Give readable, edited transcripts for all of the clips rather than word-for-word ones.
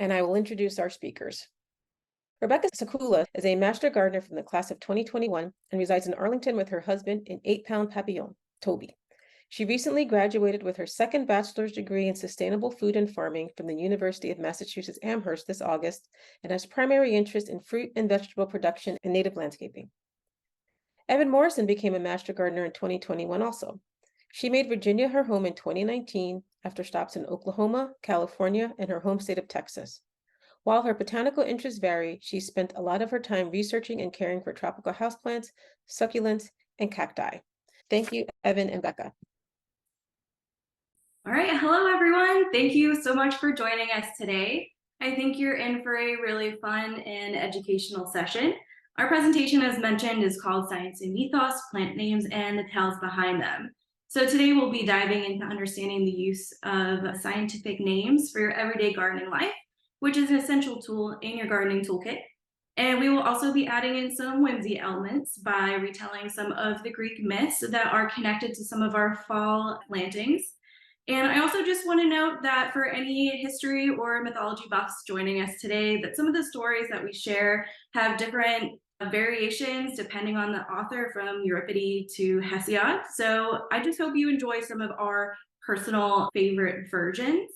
and I will introduce our speakers. Rebecca Secula is a master gardener from the class of 2021 and resides in Arlington with her husband and 8-pound papillon, Toby. She recently graduated with her second bachelor's degree in sustainable food and farming from the University of Massachusetts Amherst this August and has primary interest in fruit and vegetable production and native landscaping. Evin Morrison became a master gardener in 2021 also. She made Virginia her home in 2019 after stops in Oklahoma, California, and her home state of Texas. While her botanical interests vary, she spent a lot of her time researching and caring for tropical houseplants, succulents, and cacti. Thank you, Evin and Becca. All right, hello everyone. Thank you so much for joining us today. I think you're in for a really fun and educational session. Our presentation, as mentioned, is called Science and Mythos, Plant Names and the Tales Behind Them. So today we'll be diving into understanding the use of scientific names for your everyday gardening life, which is an essential tool in your gardening toolkit. And we will also be adding in some whimsy elements by retelling some of the Greek myths that are connected to some of our fall plantings. And I also just want to note that for any history or mythology buffs joining us today, that some of the stories that we share have different variations depending on the author, from Euripides to Hesiod. So I just hope you enjoy some of our personal favorite versions.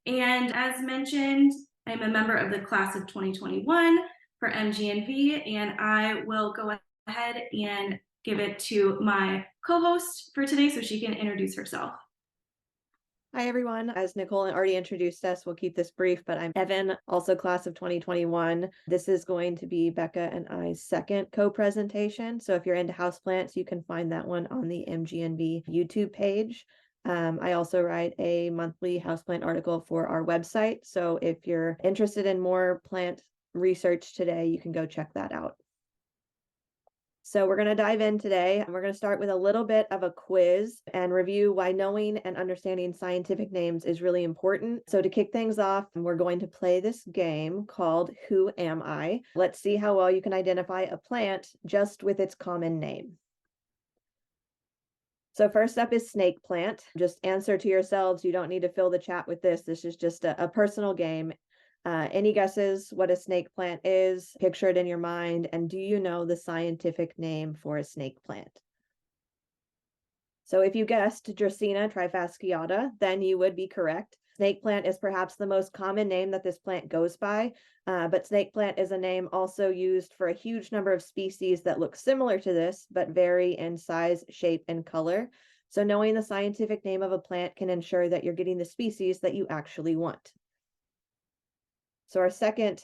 And as mentioned, I'm a member of the class of 2021 for MGNV, and I will go ahead and give it to my co-host for today so she can introduce herself. Hi, everyone. As Nicole already introduced us, we'll keep this brief, but I'm Evin, also class of 2021. This is going to be Becca and I's second co-presentation. So if you're into houseplants, you can find that one on the MGNV YouTube page. I also write a monthly houseplant article for our website. So if you're interested in more plant research today, you can go check that out. So we're going to dive in today, and we're going to start with a little bit of a quiz and review why knowing and understanding scientific names is really important. So to kick things off, we're going to play this game called Who Am I? Let's see how well you can identify a plant just with its common name. So first up is snake plant. Just answer to yourselves. You don't need to fill the chat with this. This is just a personal game. Any guesses what a snake plant is? Picture it in your mind. And do you know the scientific name for a snake plant? So if you guessed Dracaena trifasciata, then you would be correct. Snake plant is perhaps the most common name that this plant goes by, but snake plant is a name also used for a huge number of species that look similar to this, but vary in size, shape, and color. So knowing the scientific name of a plant can ensure that you're getting the species that you actually want. So our second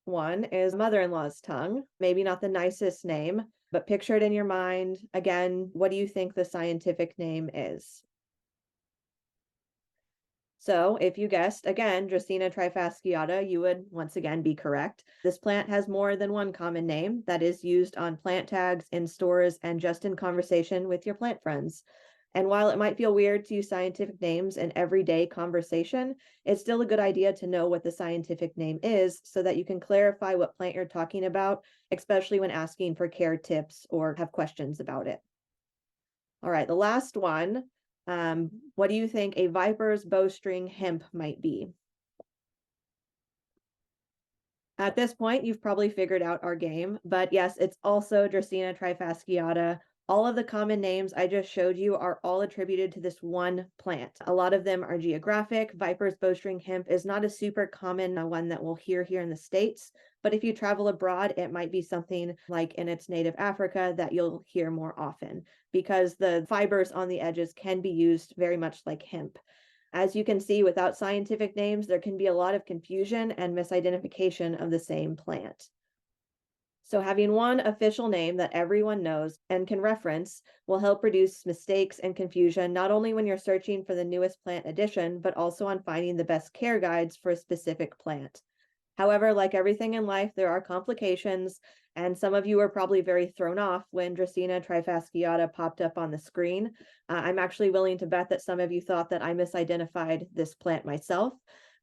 one is mother-in-law's tongue. Maybe not the nicest name, but picture it in your mind. Again, what do you think the scientific name is? So if you guessed, again, Dracaena trifasciata, you would once again be correct. This plant has more than one common name that is used on plant tags, in stores, and just in conversation with your plant friends. And while it might feel weird to use scientific names in everyday conversation, it's still a good idea to know what the scientific name is so that you can clarify what plant you're talking about, especially when asking for care tips or have questions about it. All right, the last one. What do you think a viper's bowstring hemp might be? At this point, you've probably figured out our game, but yes, it's also Dracaena trifasciata. All of the common names I just showed you are all attributed to this one plant. A lot of them are geographic. Viper's bowstring hemp is not a super common one that we'll hear here in the States, but if you travel abroad, it might be something like in its native Africa that you'll hear more often, because the fibers on the edges can be used very much like hemp. As you can see, without scientific names, there can be a lot of confusion and misidentification of the same plant. So having one official name that everyone knows and can reference will help reduce mistakes and confusion, not only when you're searching for the newest plant addition, but also on finding the best care guides for a specific plant. However, like everything in life, there are complications, and some of you are probably very thrown off when Dracaena trifasciata popped up on the screen. I'm actually willing to bet that some of you thought that I misidentified this plant myself,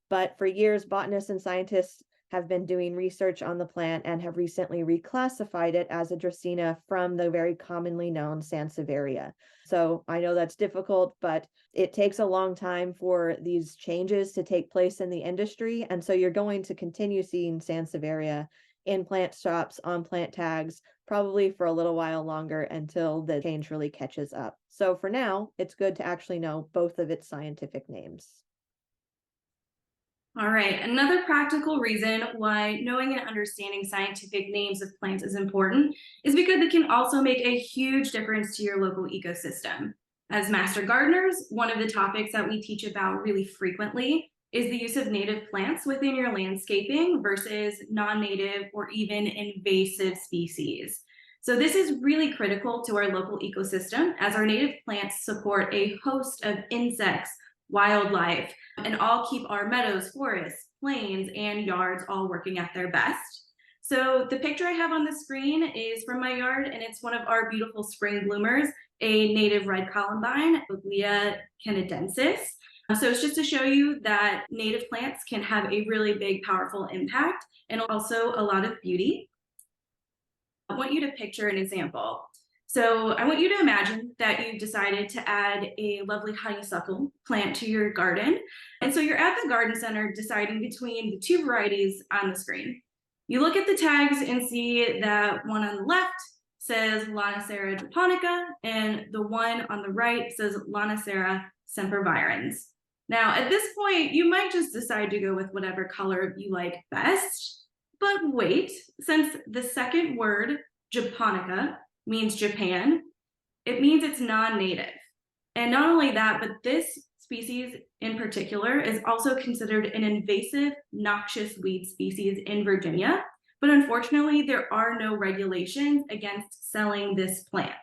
but for years, botanists and scientists have been doing research on the plant and have recently reclassified it as a Dracaena from the very commonly known Sansevieria. So I know that's difficult, but it takes a long time for these changes to take place in the industry. And so you're going to continue seeing Sansevieria in plant shops, on plant tags, probably for a little while longer until the change really catches up. So for now, it's good to actually know both of its scientific names. All right, another practical reason why knowing and understanding scientific names of plants is important is because it can also make a huge difference to your local ecosystem. As master gardeners, one of the topics that we teach about really frequently is the use of native plants within your landscaping versus non-native or even invasive species. So this is really critical to our local ecosystem as our native plants support a host of insects, wildlife, and all keep our meadows, forests, plains, and yards all working at their best. So the picture I have on the screen is from my yard, and it's one of our beautiful spring bloomers, a native red columbine, Secula canadensis. So it's just to show you that native plants can have a really big, powerful impact and also a lot of beauty. I want you to picture an example. So I want you to imagine that you decided to add a lovely honeysuckle plant to your garden. And so you're at the garden center deciding between the two varieties on the screen. You look at the tags and see that one on the left says Lonicera japonica, and the one on the right says Lonicera sempervirens. Now, at this point, you might just decide to go with whatever color you like best. But wait, since the second word, japonica, means Japan, it means it's non-native. And not only that, but this species in particular is also considered an invasive noxious weed species in Virginia. But unfortunately, there are no regulations against selling this plant.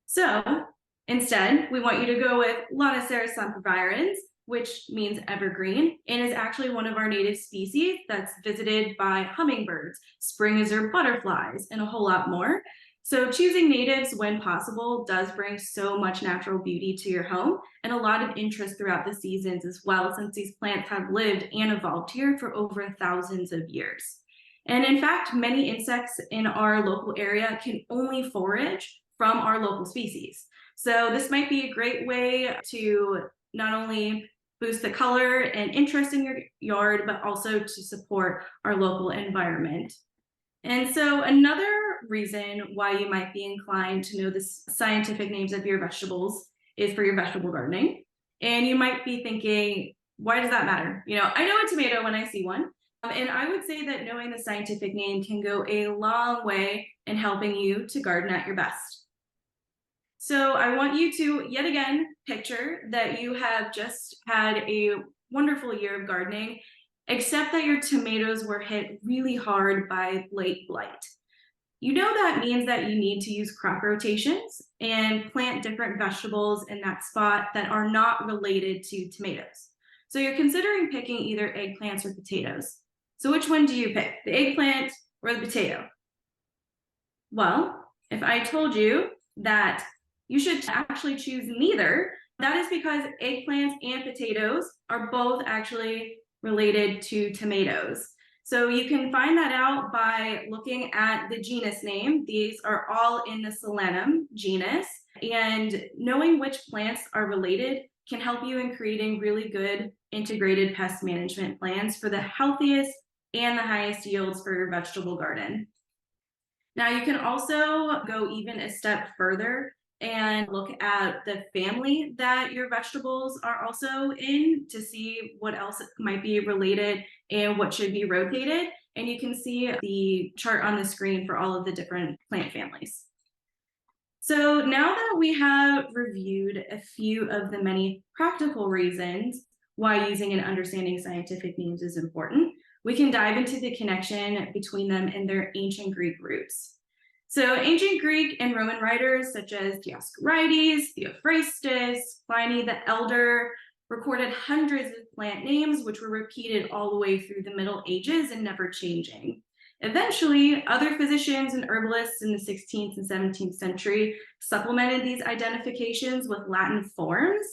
So instead, we want you to go with Lonicera sempervirens, which means evergreen, and is actually one of our native species that's visited by hummingbirds, spring lizard butterflies, and a whole lot more. So choosing natives when possible does bring so much natural beauty to your home and a lot of interest throughout the seasons as well, since these plants have lived and evolved here for over thousands of years. And in fact, many insects in our local area can only forage from our local species. So this might be a great way to not only boost the color and interest in your yard, but also to support our local environment. And so another reason why you might be inclined to know the scientific names of your vegetables is for your vegetable gardening. And you might be thinking, why does that matter? You know, I know a tomato when I see one. And I would say that knowing the scientific name can go a long way in helping you to garden at your best. So I want you to, yet again, picture that you have just had a wonderful year of gardening, except that your tomatoes were hit really hard by late blight. You know that means that you need to use crop rotations and plant different vegetables in that spot that are not related to tomatoes. So you're considering picking either eggplants or potatoes. So which one do you pick, the eggplant or the potato? Well, if I told you that you should actually choose neither, that is because eggplants and potatoes are both actually related to tomatoes. So you can find that out by looking at the genus name. These are all in the Solanum genus, and knowing which plants are related can help you in creating really good integrated pest management plans for the healthiest and the highest yields for your vegetable garden. Now you can also go even a step further and look at the family that your vegetables are also in to see what else might be related and what should be rotated. And you can see the chart on the screen for all of the different plant families. So now that we have reviewed a few of the many practical reasons why using and understanding scientific names is important, we can dive into the connection between them and their ancient Greek roots. So ancient Greek and Roman writers such as Dioscorides, Theophrastus, Pliny the Elder recorded hundreds of plant names which were repeated all the way through the Middle Ages and never changing. Eventually, other physicians and herbalists in the 16th and 17th century supplemented these identifications with Latin forms.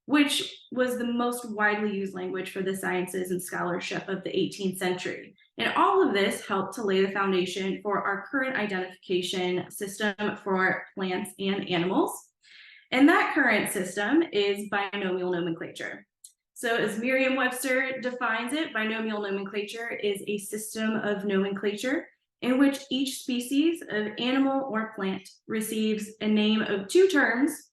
which was the most widely used language for the sciences and scholarship of the 18th century. And all of this helped to lay the foundation for our current identification system for plants and animals. And that current system is binomial nomenclature. So as Merriam-Webster defines it, binomial nomenclature is a system of nomenclature in which each species of animal or plant receives a name of two terms,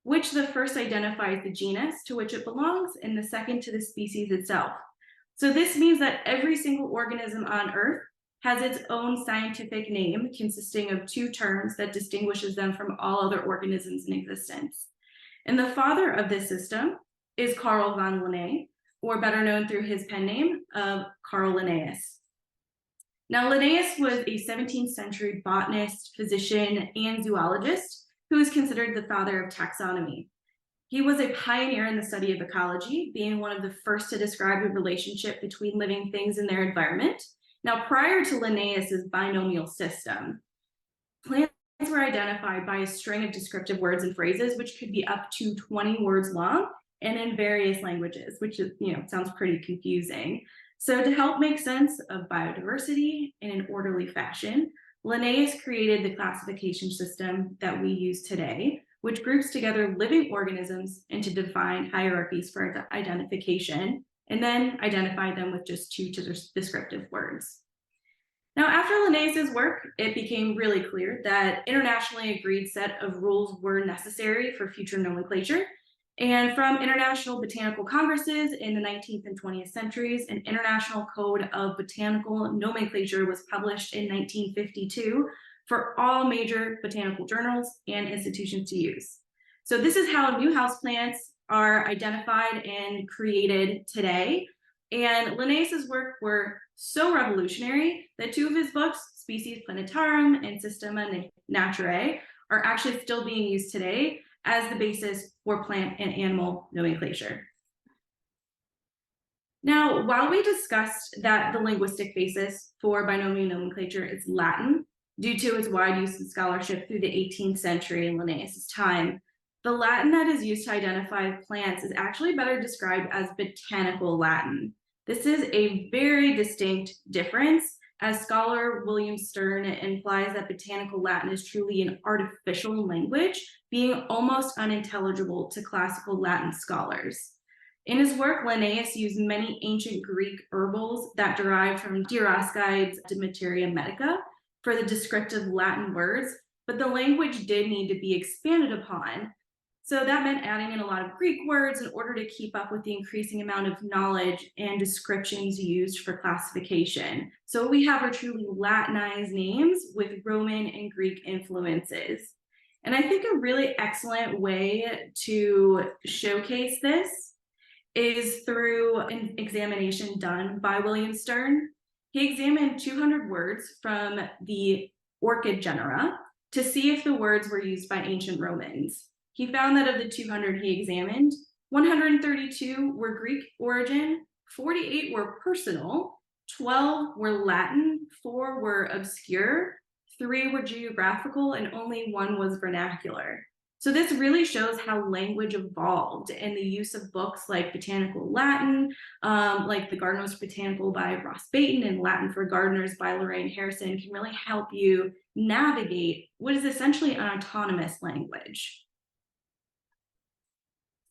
which the first identifies the genus to which it belongs and the second to the species itself. So this means that every single organism on Earth has its own scientific name consisting of two terms that distinguishes them from all other organisms in existence. And the father of this system is Carl von Linné, or better known through his pen name of Carl Linnaeus. Now, Linnaeus was a 17th century botanist, physician, and zoologist who is considered the father of taxonomy. He was a pioneer in the study of ecology, being one of the first to describe the relationship between living things and their environment. Now, prior to Linnaeus's binomial system, plants were identified by a string of descriptive words and phrases, which could be up to 20 words long and in various languages, which is, sounds pretty confusing. So to help make sense of biodiversity in an orderly fashion, Linnaeus created the classification system that we use today, which groups together living organisms into defined hierarchies for identification, and then identify them with just two descriptive words. Now, after Linnaeus's work, it became really clear that internationally agreed set of rules were necessary for future nomenclature. And from international botanical congresses in the 19th and 20th centuries, an International Code of Botanical Nomenclature was published in 1952 for all major botanical journals and institutions to use. So this is how new houseplants are identified and created today. And Linnaeus's work were so revolutionary that two of his books, Species Plantarum and Systema Naturae, are actually still being used today as the basis for plant and animal nomenclature. Now, while we discussed that the linguistic basis for binomial nomenclature is Latin, due to its wide use in scholarship through the 18th century in Linnaeus's time, the Latin that is used to identify plants is actually better described as botanical Latin. This is a very distinct difference, as scholar William Stern implies that botanical Latin is truly an artificial language, being almost unintelligible to classical Latin scholars. In his work, Linnaeus used many ancient Greek herbals that derived from Dioscorides de Materia Medica for the descriptive Latin words, but the language did need to be expanded upon. So that meant adding in a lot of Greek words in order to keep up with the increasing amount of knowledge and descriptions used for classification. So we have our truly Latinized names with Roman and Greek influences. And I think a really excellent way to showcase this is through an examination done by William Stern. He examined 200 words from the orchid genera to see if the words were used by ancient Romans. He found that of the 200 he examined, 132 were Greek origin, 48 were personal, 12 were Latin, 4 were obscure, 3 were geographical, and only 1 was vernacular. So this really shows how language evolved, and the use of books like Botanical Latin, like The Gardener's Botanical by Ross Baton and Latin for Gardeners by Lorraine Harrison can really help you navigate what is essentially an autonomous language.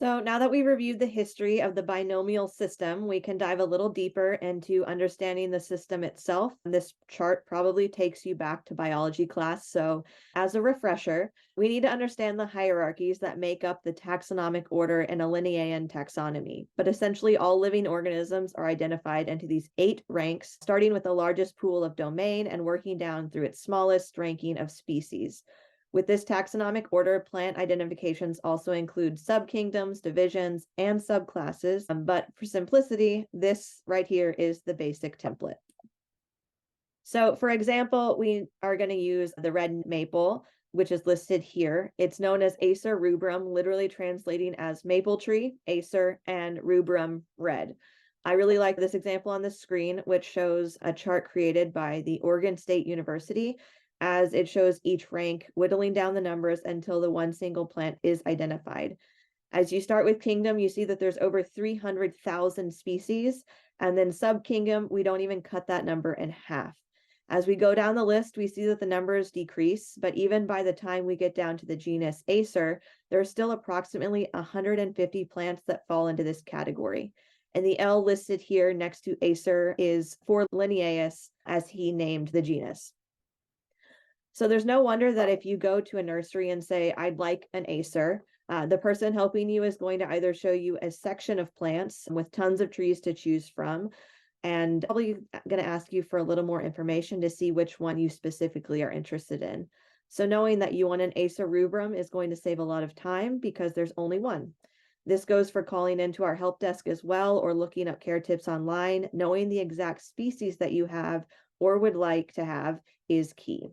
So now that we reviewed the history of the binomial system, we can dive a little deeper into understanding the system itself. This chart probably takes you back to biology class. So as a refresher, we need to understand the hierarchies that make up the taxonomic order in a Linnaean taxonomy. But essentially all living organisms are identified into these 8 ranks, starting with the largest pool of domain and working down through its smallest ranking of species. With this taxonomic order, plant identifications also include subkingdoms, divisions, and subclasses. But for simplicity, this right here is the basic template. So for example, we are going to use the red maple, which is listed here. It's known as Acer rubrum, literally translating as maple tree, Acer, and rubrum, red. I really like this example on the screen, which shows a chart created by the Oregon State University, as it shows each rank whittling down the numbers until the one single plant is identified. As you start with kingdom, you see that there's over 300,000 species, and then subkingdom, we don't even cut that number in half. As we go down the list, we see that the numbers decrease, but even by the time we get down to the genus Acer, there are still approximately 150 plants that fall into this category. And the L listed here next to Acer is for Linnaeus, as he named the genus. So there's no wonder that if you go to a nursery and say, I'd like an Acer, the person helping you is going to either show you a section of plants with tons of trees to choose from, and probably going to ask you for a little more information to see which one you specifically are interested in. So knowing that you want an Acer rubrum is going to save a lot of time because there's only one. This goes for calling into our help desk as well, or looking up care tips online. Knowing the exact species that you have or would like to have is key.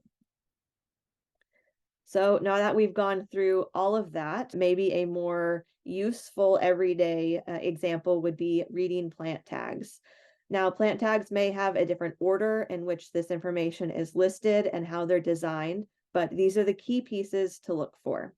So now that we've gone through all of that, maybe a more useful everyday example would be reading plant tags. Now, plant tags may have a different order in which this information is listed and how they're designed, but these are the key pieces to look for.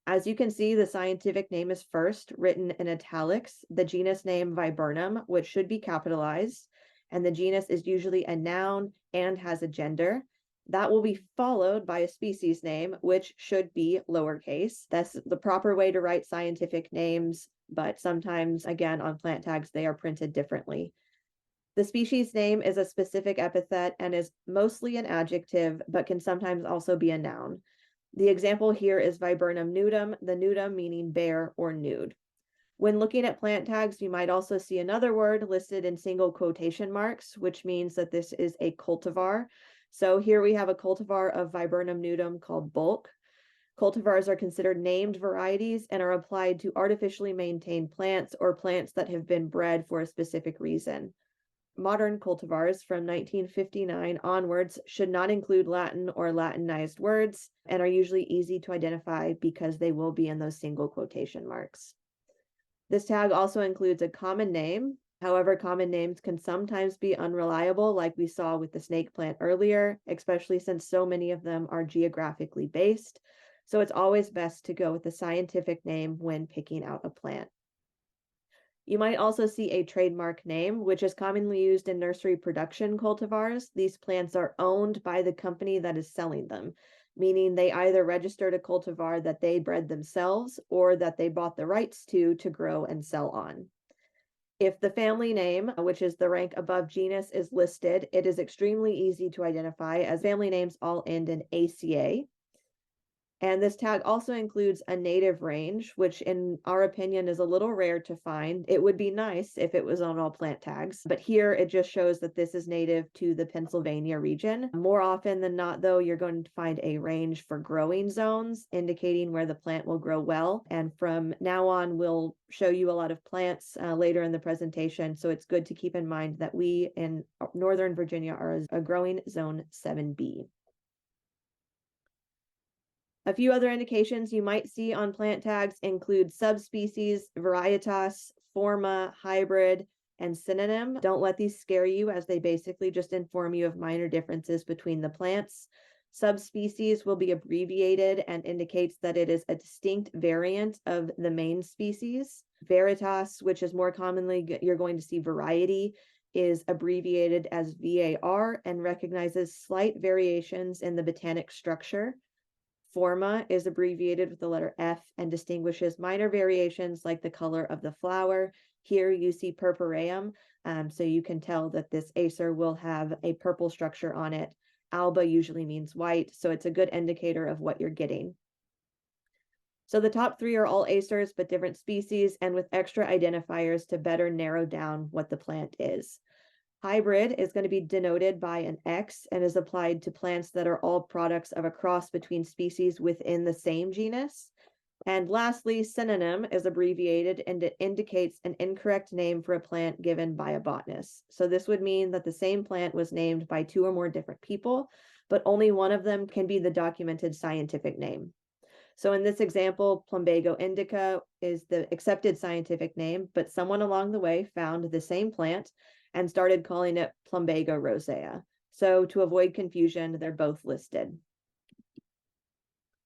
As you can see, the scientific name is first, written in italics, the genus name Viburnum, which should be capitalized, and the genus is usually a noun and has a gender. That will be followed by a species name, which should be lowercase. That's the proper way to write scientific names, but sometimes, again, on plant tags, they are printed differently. The species name is a specific epithet and is mostly an adjective, but can sometimes also be a noun. The example here is Viburnum nudum, the nudum meaning bare or nude. When looking at plant tags, you might also see another word listed in single quotation marks, which means that this is a cultivar. So here we have a cultivar of Viburnum nudum called bulk. Cultivars are considered named varieties and are applied to artificially maintained plants or plants that have been bred for a specific reason. Modern cultivars from 1959 onwards should not include Latin or Latinized words and are usually easy to identify because they will be in those single quotation marks. This tag also includes a common name. However, common names can sometimes be unreliable, like we saw with the snake plant earlier, especially since so many of them are geographically based. So it's always best to go with the scientific name when picking out a plant. You might also see a trademark name, which is commonly used in nursery production cultivars. These plants are owned by the company that is selling them, meaning they either registered a cultivar that they bred themselves or that they bought the rights to grow and sell on. If the family name, which is the rank above genus, is listed, it is extremely easy to identify as family names all end in ACA. And this tag also includes a native range, which in our opinion is a little rare to find. It would be nice if it was on all plant tags, but here it just shows that this is native to the Pennsylvania region. More often than not, though, you're going to find a range for growing zones, indicating where the plant will grow well. And from now on, we'll show you a lot of plants later in the presentation. So it's good to keep in mind that we in Northern Virginia are a growing zone 7B. A few other indications you might see on plant tags include subspecies, varietas, forma, hybrid, and synonym. Don't let these scare you, as they basically just inform you of minor differences between the plants. Subspecies will be abbreviated and indicates that it is a distinct variant of the main species. Veritas, which is more commonly you're going to see variety, is abbreviated as VAR and recognizes slight variations in the botanic structure. Forma is abbreviated with the letter F and distinguishes minor variations like the color of the flower. Here you see purpureum, so you can tell that this Acer will have a purple structure on it. Alba usually means white, so it's a good indicator of what you're getting. So the top three are all Acers, but different species and with extra identifiers to better narrow down what the plant is. Hybrid is going to be denoted by an X and is applied to plants that are all products of a cross between species within the same genus. And lastly, synonym is abbreviated and it indicates an incorrect name for a plant given by a botanist. So this would mean that the same plant was named by two or more different people, but only one of them can be the documented scientific name. So in this example, Plumbago indica is the accepted scientific name, but someone along the way found the same plant and started calling it Plumbago rosea. So to avoid confusion, they're both listed.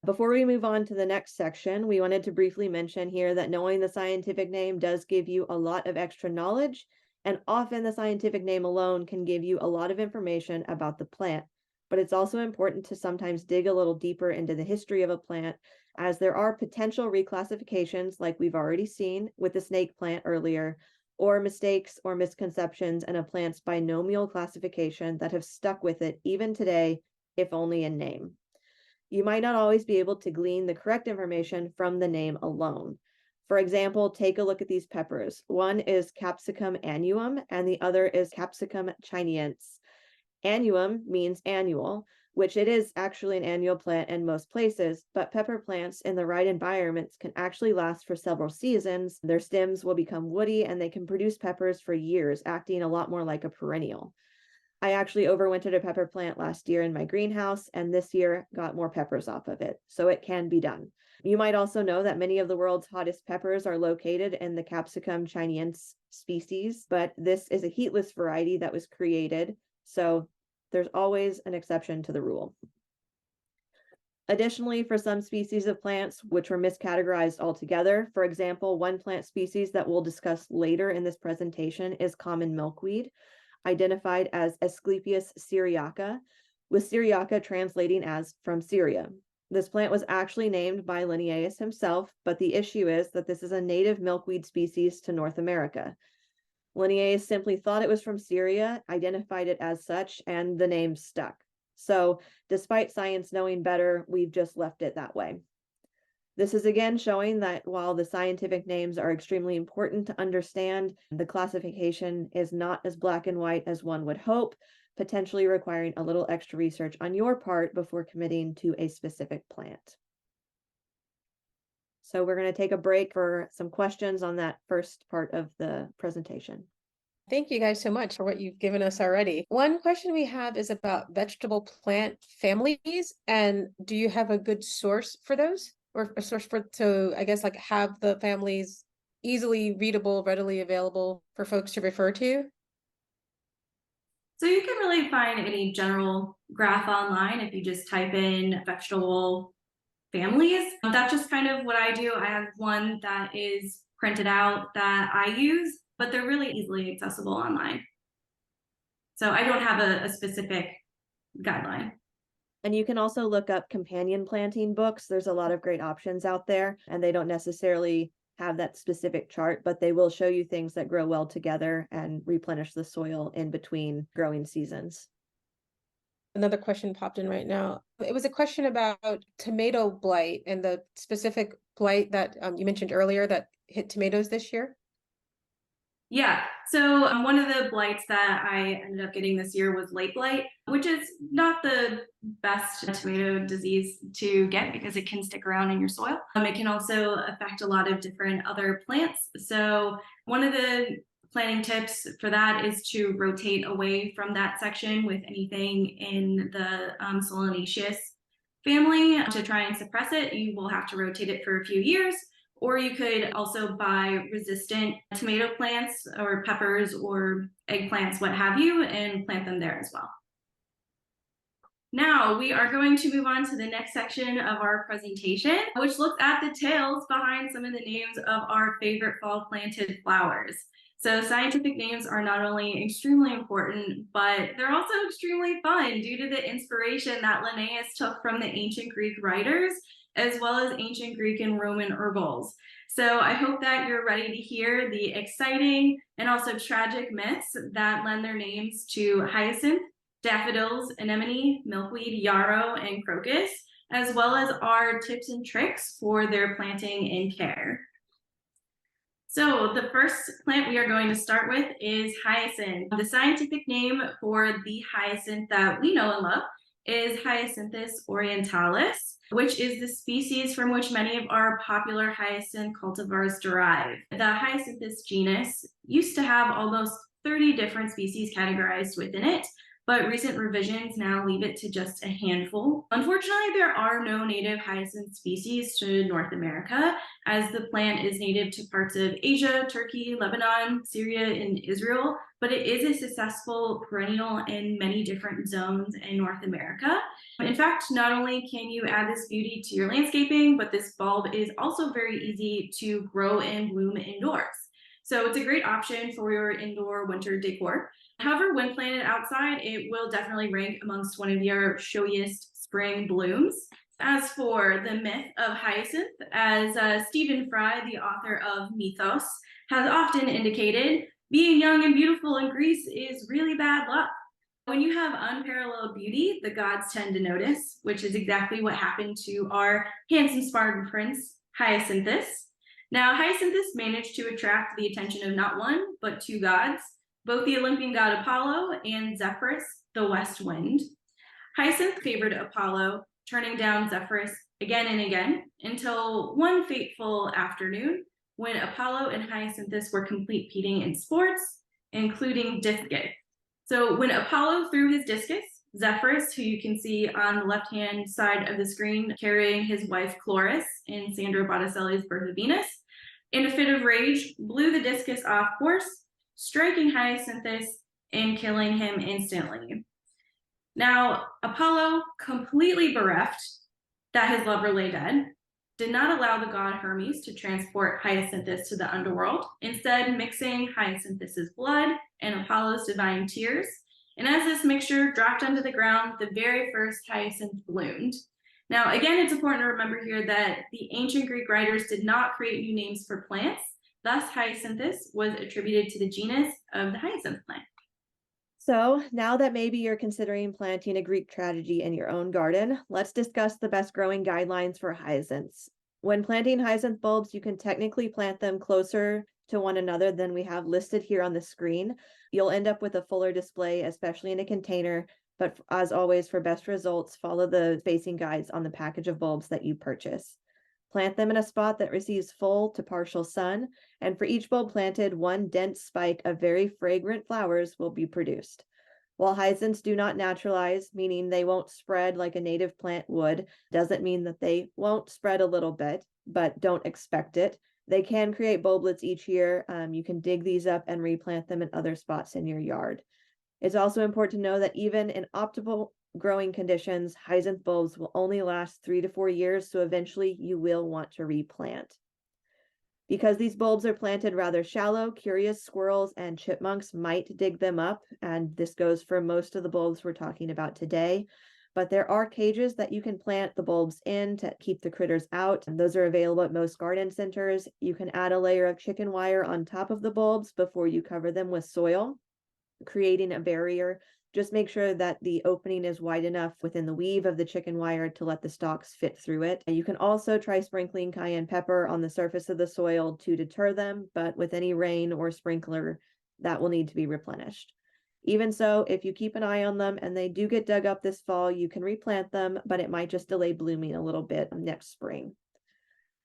Before we move on to the next section, we wanted to briefly mention here that knowing the scientific name does give you a lot of extra knowledge, and often the scientific name alone can give you a lot of information about the plant. But it's also important to sometimes dig a little deeper into the history of a plant, as there are potential reclassifications, like we've already seen with the snake plant earlier, or mistakes or misconceptions in a plant's binomial classification that have stuck with it even today, if only in name. You might not always be able to glean the correct information from the name alone. For example, take a look at these peppers. One is Capsicum annuum and the other is Capsicum chinense. Annuum means annual, which it is actually an annual plant in most places, but pepper plants in the right environments can actually last for several seasons. Their stems will become woody and they can produce peppers for years, acting a lot more like a perennial. I actually overwintered a pepper plant last year in my greenhouse, and this year got more peppers off of it, so it can be done. You might also know that many of the world's hottest peppers are located in the Capsicum chinense species, but this is a heatless variety that was created, so there's always an exception to the rule. Additionally, for some species of plants which were miscategorized altogether, for example, one plant species that we'll discuss later in this presentation is common milkweed, identified as Asclepias syriaca, with syriaca translating as from Syria. This plant was actually named by Linnaeus himself, but the issue is that this is a native milkweed species to North America. Linnaeus simply thought it was from Syria, identified it as such, and the name stuck. So, despite science knowing better, we've just left it that way. This is again showing that while the scientific names are extremely important to understand, the classification is not as black and white as one would hope, potentially requiring a little extra research on your part before committing to a specific plant. So we're going to take a break for some questions on that first part of the presentation. Thank you guys so much for what you've given us already. One question we have is about vegetable plant families, and do you have a good source for those? Or a source to, I guess, like have the families easily readable, readily available for folks to refer to? So you can really find any general graph online if you just type in vegetable families. That's just kind of what I do. I have one that is printed out that I use, but they're really easily accessible online. So I don't have a specific guideline. And you can also look up companion planting books. There's a lot of great options out there, and they don't necessarily have that specific chart, but they will show you things that grow well together and replenish the soil in between growing seasons. Another question popped in right now. It was a question about tomato blight and the specific blight that you mentioned earlier that hit tomatoes this year. Yeah, so one of the blights that I ended up getting this year was late blight, which is not the best tomato disease to get because it can stick around in your soil. It can also affect a lot of different other plants. So one of the planting tips for that is to rotate away from that section with anything in the Solanaceous family to try and suppress it. You will have to rotate it for a few years. Or you could also buy resistant tomato plants or peppers or eggplants, what have you, and plant them there as well. Now we are going to move on to the next section of our presentation, which looks at the tales behind some of the names of our favorite fall planted flowers. So scientific names are not only extremely important, but they're also extremely fun due to the inspiration that Linnaeus took from the ancient Greek writers, as well as ancient Greek and Roman herbals. So I hope that you're ready to hear the exciting and also tragic myths that lend their names to hyacinth, daffodils, anemone, milkweed, yarrow, and crocus, as well as our tips and tricks for their planting and care. So the first plant we are going to start with is hyacinth. The scientific name for the hyacinth that we know and love is Hyacinthus orientalis, which is the species from which many of our popular hyacinth cultivars derive. The Hyacinthus genus used to have almost 30 different species categorized within it, but recent revisions now leave it to just a handful. Unfortunately, there are no native hyacinth species to North America, as the plant is native to parts of Asia, Turkey, Lebanon, Syria, and Israel, but it is a successful perennial in many different zones in North America. In fact, not only can you add this beauty to your landscaping, but this bulb is also very easy to grow and bloom indoors. So it's a great option for your indoor winter decor. However, when planted outside, it will definitely rank amongst one of your showiest spring blooms. As for the myth of hyacinth, as Stephen Fry, the author of Mythos, has often indicated, being young and beautiful in Greece is really bad luck. When you have unparalleled beauty, the gods tend to notice, which is exactly what happened to our handsome Spartan prince, Hyacinthus. Now, Hyacinthus managed to attract the attention of not one, but two gods, both the Olympian god Apollo and Zephyrus, the west wind. Hyacinth favored Apollo, turning down Zephyrus again and again, until one fateful afternoon when Apollo and Hyacinthus were competing in sports, including discus. So when Apollo threw his discus, Zephyrus, who you can see on the left-hand side of the screen carrying his wife Chloris in Sandro Botticelli's Birth of Venus, in a fit of rage, blew the discus off course, striking Hyacinthus and killing him instantly. Now, Apollo, completely bereft that his lover lay dead, did not allow the god Hermes to transport Hyacinthus to the underworld, instead mixing Hyacinthus's blood and Apollo's divine tears. And as this mixture dropped onto the ground, the very first hyacinth bloomed. Now, again, it's important to remember here that the ancient Greek writers did not create new names for plants. Thus, Hyacinthus was attributed to the genus of the hyacinth plant. So now that maybe you're considering planting a Greek tragedy in your own garden, let's discuss the best growing guidelines for hyacinths. When planting hyacinth bulbs, you can technically plant them closer to one another than we have listed here on the screen. You'll end up with a fuller display, especially in a container, but as always, for best results, follow the spacing guides on the package of bulbs that you purchase. Plant them in a spot that receives full to partial sun, and for each bulb planted, one dense spike of very fragrant flowers will be produced. While hyacinths do not naturalize, meaning they won't spread like a native plant would, doesn't mean that they won't spread a little bit, but don't expect it. They can create bulblets each year. You can dig these up and replant them in other spots in your yard. It's also important to know that even in optimal growing conditions, hyacinth bulbs will only last 3 to 4 years, so eventually you will want to replant. Because these bulbs are planted rather shallow, curious squirrels and chipmunks might dig them up, and this goes for most of the bulbs we're talking about today. But there are cages that you can plant the bulbs in to keep the critters out, and those are available at most garden centers. You can add a layer of chicken wire on top of the bulbs before you cover them with soil, creating a barrier. Just make sure that the opening is wide enough within the weave of the chicken wire to let the stalks fit through it. And you can also try sprinkling cayenne pepper on the surface of the soil to deter them, but with any rain or sprinkler, that will need to be replenished. Even so, if you keep an eye on them and they do get dug up this fall, you can replant them, but it might just delay blooming a little bit next spring.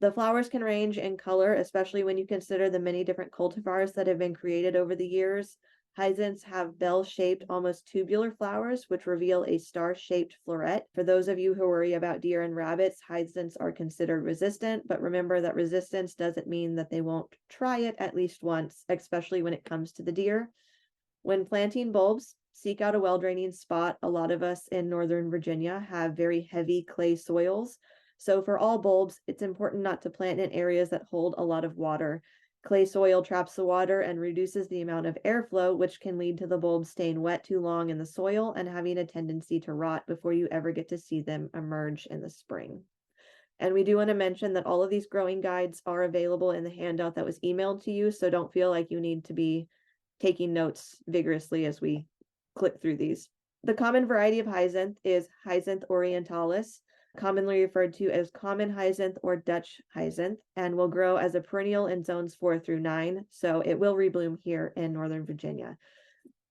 The flowers can range in color, especially when you consider the many different cultivars that have been created over the years. Hyacinths have bell-shaped, almost tubular flowers, which reveal a star-shaped floret. For those of you who worry about deer and rabbits, hyacinths are considered resistant, but remember that resistance doesn't mean that they won't try it at least once, especially when it comes to the deer. When planting bulbs, seek out a well-draining spot. A lot of us in Northern Virginia have very heavy clay soils. So for all bulbs, it's important not to plant in areas that hold a lot of water. Clay soil traps the water and reduces the amount of airflow, which can lead to the bulbs staying wet too long in the soil and having a tendency to rot before you ever get to see them emerge in the spring. And we do want to mention that all of these growing guides are available in the handout that was emailed to you, so don't feel like you need to be taking notes vigorously as we click through these. The common variety of hyacinth is Hyacinth orientalis, commonly referred to as common hyacinth or Dutch hyacinth, and will grow as a perennial in zones 4 through 9, so it will rebloom here in Northern Virginia.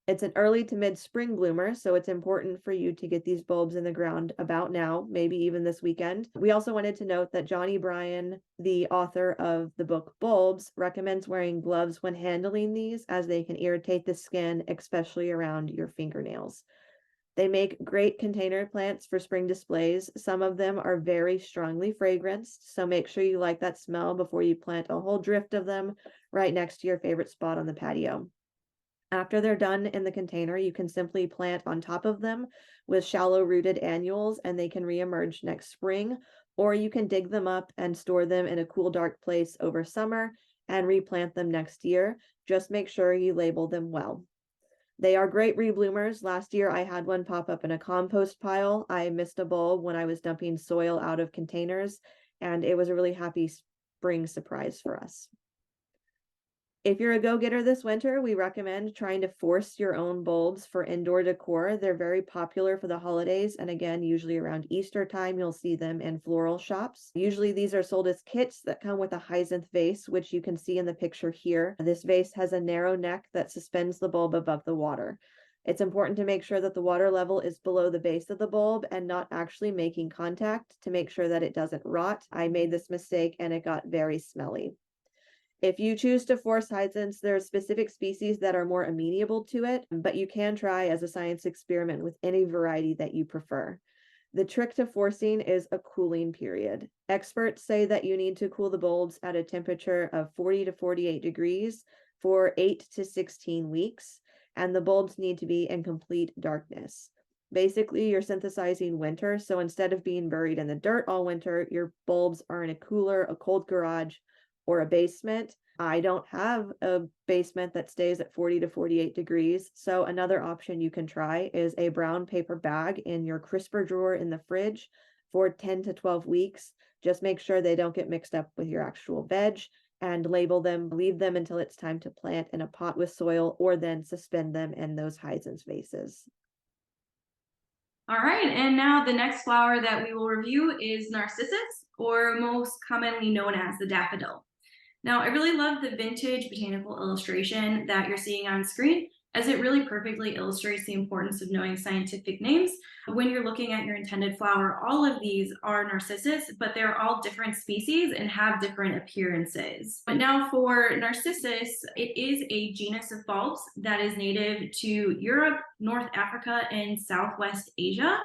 It's an early to mid-spring bloomer, so it's important for you to get these bulbs in the ground about now, maybe even this weekend. We also wanted to note that Johnny Bryan, the author of the book Bulbs, recommends wearing gloves when handling these, as they can irritate the skin, especially around your fingernails. They make great container plants for spring displays. Some of them are very strongly fragranced, so make sure you like that smell before you plant a whole drift of them right next to your favorite spot on the patio. After they're done in the container, you can simply plant on top of them with shallow-rooted annuals, and they can reemerge next spring, or you can dig them up and store them in a cool, dark place over summer and replant them next year. Just make sure you label them well. They are great rebloomers. Last year, I had one pop up in a compost pile. I missed a bulb when I was dumping soil out of containers, and it was a really happy spring surprise for us. If you're a go-getter this winter, we recommend trying to force your own bulbs for indoor decor. They're very popular for the holidays, and again, usually around Easter time, you'll see them in floral shops. Usually these are sold as kits that come with a hyacinth vase, which you can see in the picture here. This vase has a narrow neck that suspends the bulb above the water. It's important to make sure that the water level is below the base of the bulb and not actually making contact to make sure that it doesn't rot. I made this mistake and it got very smelly. If you choose to force hyacinths, there are specific species that are more amenable to it, but you can try as a science experiment with any variety that you prefer. The trick to forcing is a cooling period. Experts say that you need to cool the bulbs at a temperature of 40 to 48 degrees for 8 to 16 weeks, and the bulbs need to be in complete darkness. Basically, you're synthesizing winter, so instead of being buried in the dirt all winter, your bulbs are in a cooler, a cold garage, or a basement. I don't have a basement that stays at 40 to 48 degrees. So another option you can try is a brown paper bag in your crisper drawer in the fridge for 10 to 12 weeks. Just make sure they don't get mixed up with your actual veg, and label them, leave them until it's time to plant in a pot with soil, or then suspend them in those hyacinth vases. All right, and now the next flower that we will review is Narcissus, or most commonly known as the daffodil. Now, I really love the vintage botanical illustration that you're seeing on screen, as it really perfectly illustrates the importance of knowing scientific names. When you're looking at your intended flower, all of these are Narcissus, but they're all different species and have different appearances. But now for Narcissus, it is a genus of bulbs that is native to Europe, North Africa, and Southwest Asia.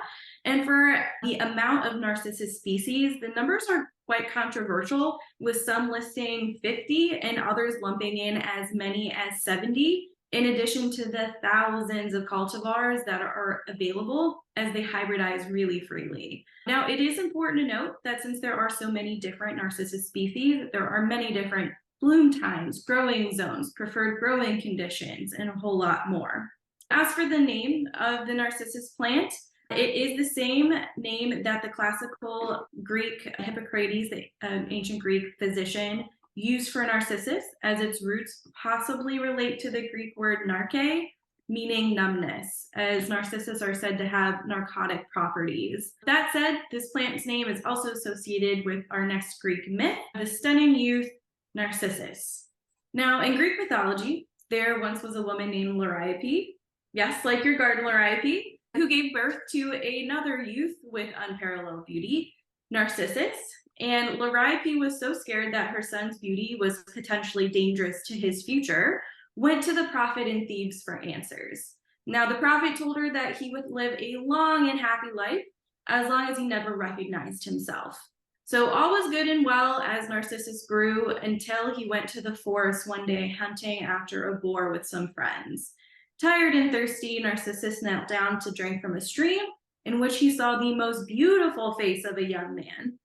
And for the amount of Narcissus species, the numbers are quite controversial, with some listing 50 and others lumping in as many as 70, in addition to the thousands of cultivars that are available, as they hybridize really freely. Now, it is important to note that since there are so many different Narcissus species, there are many different bloom times, growing zones, preferred growing conditions, and a whole lot more. As for the name of the Narcissus plant, it is the same name that the classical Greek Hippocrates, the ancient Greek physician, used for Narcissus, as its roots possibly relate to the Greek word narke, meaning numbness, as Narcissus are said to have narcotic properties. That said, this plant's name is also associated with our next Greek myth, the stunning youth Narcissus. Now, in Greek mythology, there once was a woman named Liriope, yes, like your garden Liriope, who gave birth to another youth with unparalleled beauty, Narcissus. And Liriope was so scared that her son's beauty was potentially dangerous to his future, went to the prophet in Thebes for answers. Now, the prophet told her that he would live a long and happy life as long as he never recognized himself. So all was good and well as Narcissus grew, until he went to the forest one day hunting after a boar with some friends. Tired and thirsty, Narcissus knelt down to drink from a stream in which he saw the most beautiful face of a young man.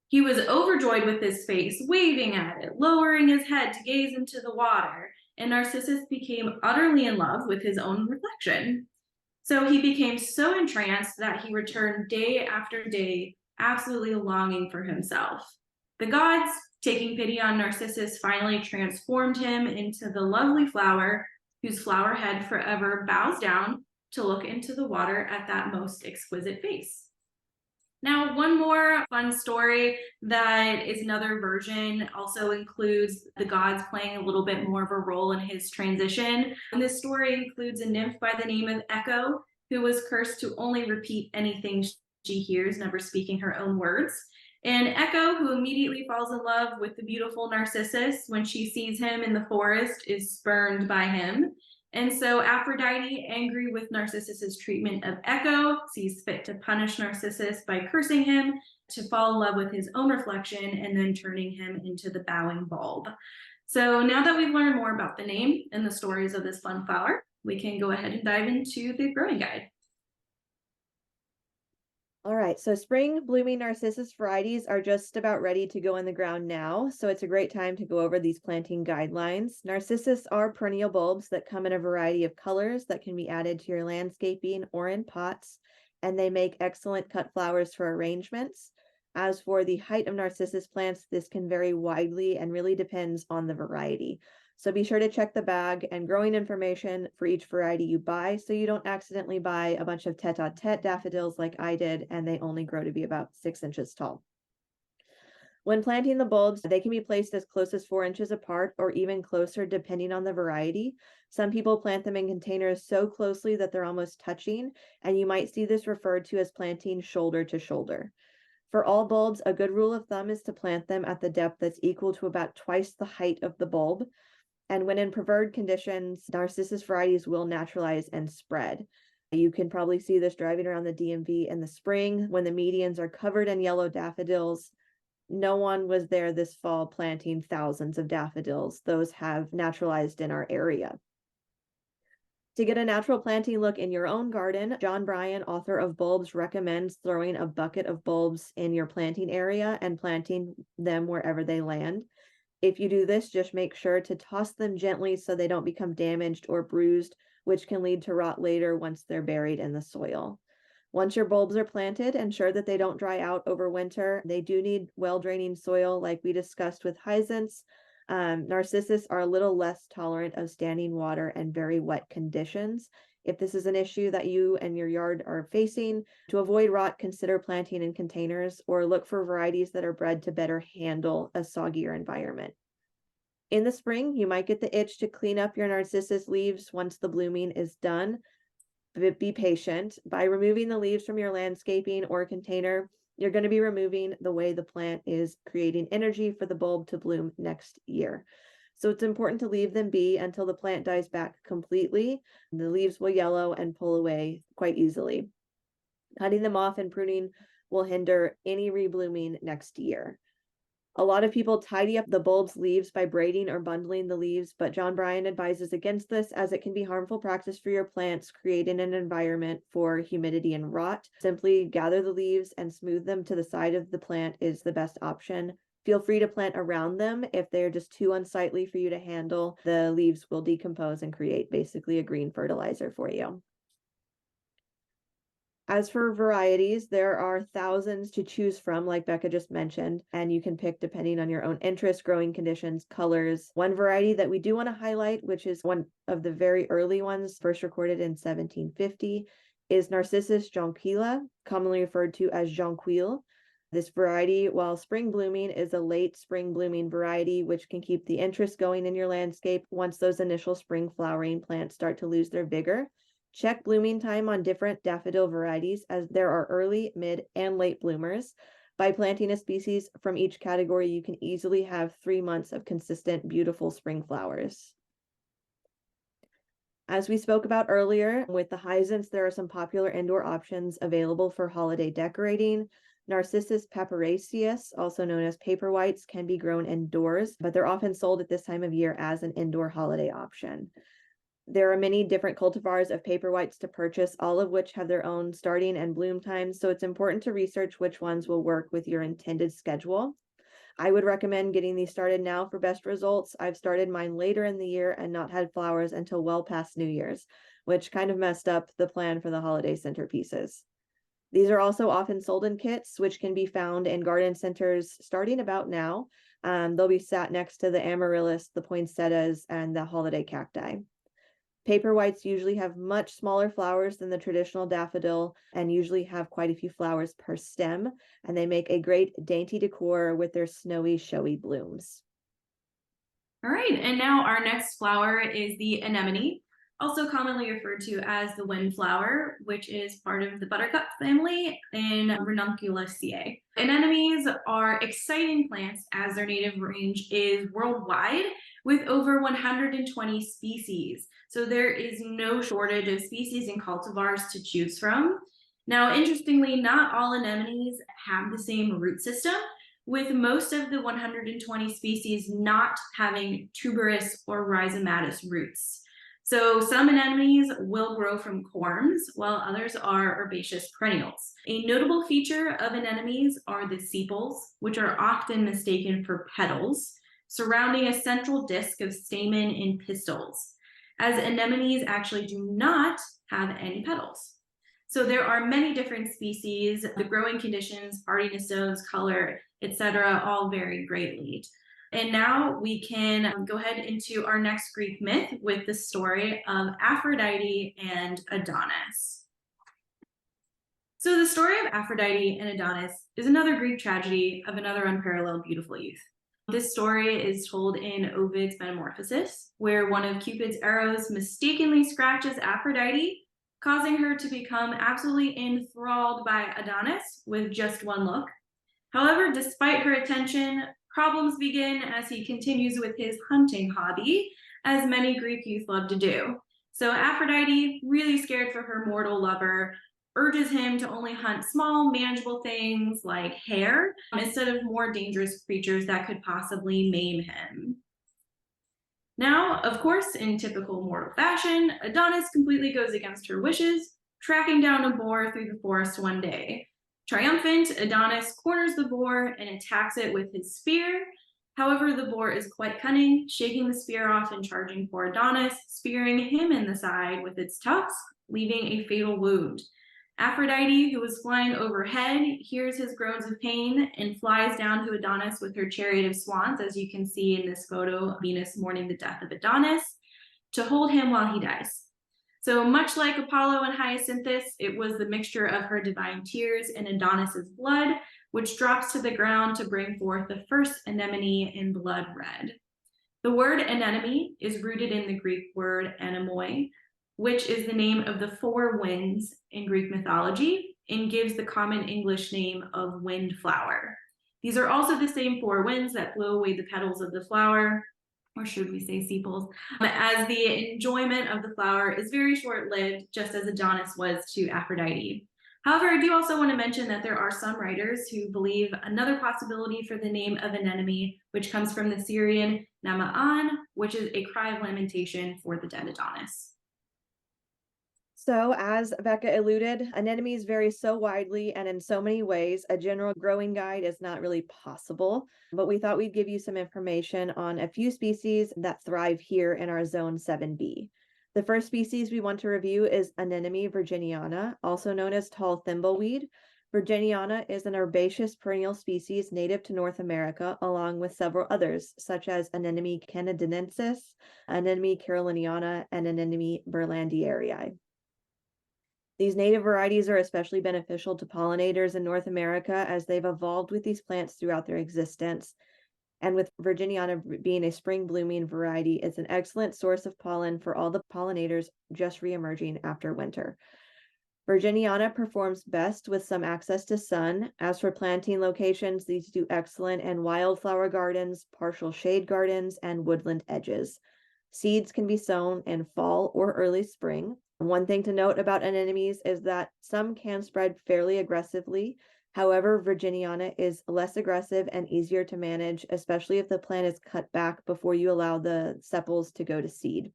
He was overjoyed with his face, waving at it, lowering his head to gaze into the water, and Narcissus became utterly in love with his own reflection. So he became so entranced that he returned day after day, absolutely longing for himself. The gods, taking pity on Narcissus, finally transformed him into the lovely flower whose flower head forever bows down to look into the water at that most exquisite face. Now, one more fun story that is another version also includes the gods playing a little bit more of a role in his transition. And this story includes a nymph by the name of Echo, who was cursed to only repeat anything she hears, never speaking her own words. And Echo, who immediately falls in love with the beautiful Narcissus when she sees him in the forest, is spurned by him. And so Aphrodite, angry with Narcissus's treatment of Echo, sees fit to punish Narcissus by cursing him to fall in love with his own reflection and then turning him into the bowing bulb. So now that we've learned more about the name and the stories of this fun flower, we can go ahead and dive into the growing guide. All right, so spring blooming narcissus varieties are just about ready to go in the ground now, so it's a great time to go over these planting guidelines. Narcissus are perennial bulbs that come in a variety of colors that can be added to your landscaping or in pots, and they make excellent cut flowers for arrangements. As for the height of narcissus plants, this can vary widely and really depends on the variety. So be sure to check the bag and growing information for each variety you buy so you don't accidentally buy a bunch of tete-a-tete daffodils like I did and they only grow to be about 6 inches tall. When planting the bulbs, they can be placed as close as 4 inches apart or even closer depending on the variety. Some people plant them in containers so closely that they're almost touching, and you might see this referred to as planting shoulder to shoulder. For all bulbs, a good rule of thumb is to plant them at the depth that's equal to about twice the height of the bulb. And when in preferred conditions, narcissus varieties will naturalize and spread. You can probably see this driving around the DMV in the spring when the medians are covered in yellow daffodils. No one was there this fall planting thousands of daffodils. Those have naturalized in our area. To get a natural planting look in your own garden, John Bryan, author of Bulbs, recommends throwing a bucket of bulbs in your planting area and planting them wherever they land. If you do this, just make sure to toss them gently so they don't become damaged or bruised, which can lead to rot later once they're buried in the soil. Once your bulbs are planted, ensure that they don't dry out over winter. They do need well-draining soil like we discussed with hyacinths. Narcissus are a little less tolerant of standing water and very wet conditions. If this is an issue that you and your yard are facing, to avoid rot, consider planting in containers or look for varieties that are bred to better handle a soggier environment. In the spring, you might get the itch to clean up your narcissus leaves once the blooming is done. But be patient. By removing the leaves from your landscaping or container, you're going to be removing the way the plant is creating energy for the bulb to bloom next year. So it's important to leave them be until the plant dies back completely. The leaves will yellow and pull away quite easily. Cutting them off and pruning will hinder any reblooming next year. A lot of people tidy up the bulb's leaves by braiding or bundling the leaves, but John Bryan advises against this as it can be harmful practice for your plants, creating an environment for humidity and rot. Simply gather the leaves and smooth them to the side of the plant is the best option. Feel free to plant around them. If they're just too unsightly for you to handle, the leaves will decompose and create basically a green fertilizer for you. As for varieties, there are thousands to choose from, like Becca just mentioned, and you can pick depending on your own interest, growing conditions, colors. One variety that we do want to highlight, which is one of the very early ones, first recorded in 1750, is Narcissus jonquilla, commonly referred to as jonquille. This variety, while spring blooming, is a late spring blooming variety, which can keep the interest going in your landscape once those initial spring flowering plants start to lose their vigor. Check blooming time on different daffodil varieties as there are early, mid, and late bloomers. By planting a species from each category, you can easily have 3 months of consistent, beautiful spring flowers. As we spoke about earlier, with the hyacinths, there are some popular indoor options available for holiday decorating. Narcissus papyraceus, also known as paper whites, can be grown indoors, but they're often sold at this time of year as an indoor holiday option. There are many different cultivars of paper whites to purchase, all of which have their own starting and bloom times, so it's important to research which ones will work with your intended schedule. I would recommend getting these started now for best results. I've started mine later in the year and not had flowers until well past New Year's, which kind of messed up the plan for the holiday centerpieces. These are also often sold in kits, which can be found in garden centers starting about now. They'll be sat next to the amaryllis, the poinsettias, and the holiday cacti. Paper whites usually have much smaller flowers than the traditional daffodil and usually have quite a few flowers per stem, and they make a great dainty decor with their snowy, showy blooms. All right, and now our next flower is the anemone, also commonly referred to as the windflower, which is part of the buttercup family in Ranunculaceae. Anemones are exciting plants as their native range is worldwide with over 120 species. So there is no shortage of species and cultivars to choose from. Now, interestingly, not all anemones have the same root system, with most of the 120 species not having tuberous or rhizomatous roots. So some anemones will grow from corms, while others are herbaceous perennials. A notable feature of anemones are the sepals, which are often mistaken for petals, surrounding a central disc of stamen and pistils, as anemones actually do not have any petals. So there are many different species. The growing conditions, hardiness zones, color, etc., all vary greatly. And now we can go ahead into our next Greek myth with the story of Aphrodite and Adonis. So the story of Aphrodite and Adonis is another Greek tragedy of another unparalleled beautiful youth. This story is told in Ovid's Metamorphosis, where one of Cupid's arrows mistakenly scratches Aphrodite, causing her to become absolutely enthralled by Adonis with just one look. However, despite her attention, problems begin as he continues with his hunting hobby, as many Greek youth love to do. So Aphrodite, really scared for her mortal lover, urges him to only hunt small, manageable things like hair instead of more dangerous creatures that could possibly maim him. Now, of course, in typical mortal fashion, Adonis completely goes against her wishes, tracking down a boar through the forest one day. Triumphant, Adonis corners the boar and attacks it with his spear. However, the boar is quite cunning, shaking the spear off and charging for Adonis, spearing him in the side with its tusk, leaving a fatal wound. Aphrodite, who was flying overhead, hears his groans of pain and flies down to Adonis with her chariot of swans, as you can see in this photo, Venus mourning the death of Adonis, to hold him while he dies. So much like Apollo and Hyacinths, it was the mixture of her divine tears and Adonis's blood, which drops to the ground to bring forth the first anemone in blood red. The word anemone is rooted in the Greek word anemoi, which is the name of the four winds in Greek mythology and gives the common English name of windflower. These are also the same four winds that blow away the petals of the flower, or should we say sepals, as the enjoyment of the flower is very short-lived, just as Adonis was to Aphrodite. However, I do also want to mention that there are some writers who believe another possibility for the name of an anemone, which comes from the Syrian nama'an, which is a cry of lamentation for the dead Adonis. So, as Becca alluded, anemones vary so widely and in so many ways, a general growing guide is not really possible. But we thought we'd give you some information on a few species that thrive here in our Zone 7B. The first species we want to review is Anemone virginiana, also known as tall thimbleweed. Virginiana is an herbaceous perennial species native to North America, along with several others, such as Anemone canadensis, Anemone caroliniana, and Anemone berlandieri. These native varieties are especially beneficial to pollinators in North America as they've evolved with these plants throughout their existence. And with Virginiana being a spring blooming variety, it's an excellent source of pollen for all the pollinators just reemerging after winter. Virginiana performs best with some access to sun. As for planting locations, these do excellent in wildflower gardens, partial shade gardens, and woodland edges. Seeds can be sown in fall or early spring. One thing to note about anemones is that some can spread fairly aggressively. However, Virginiana is less aggressive and easier to manage, especially if the plant is cut back before you allow the sepals to go to seed.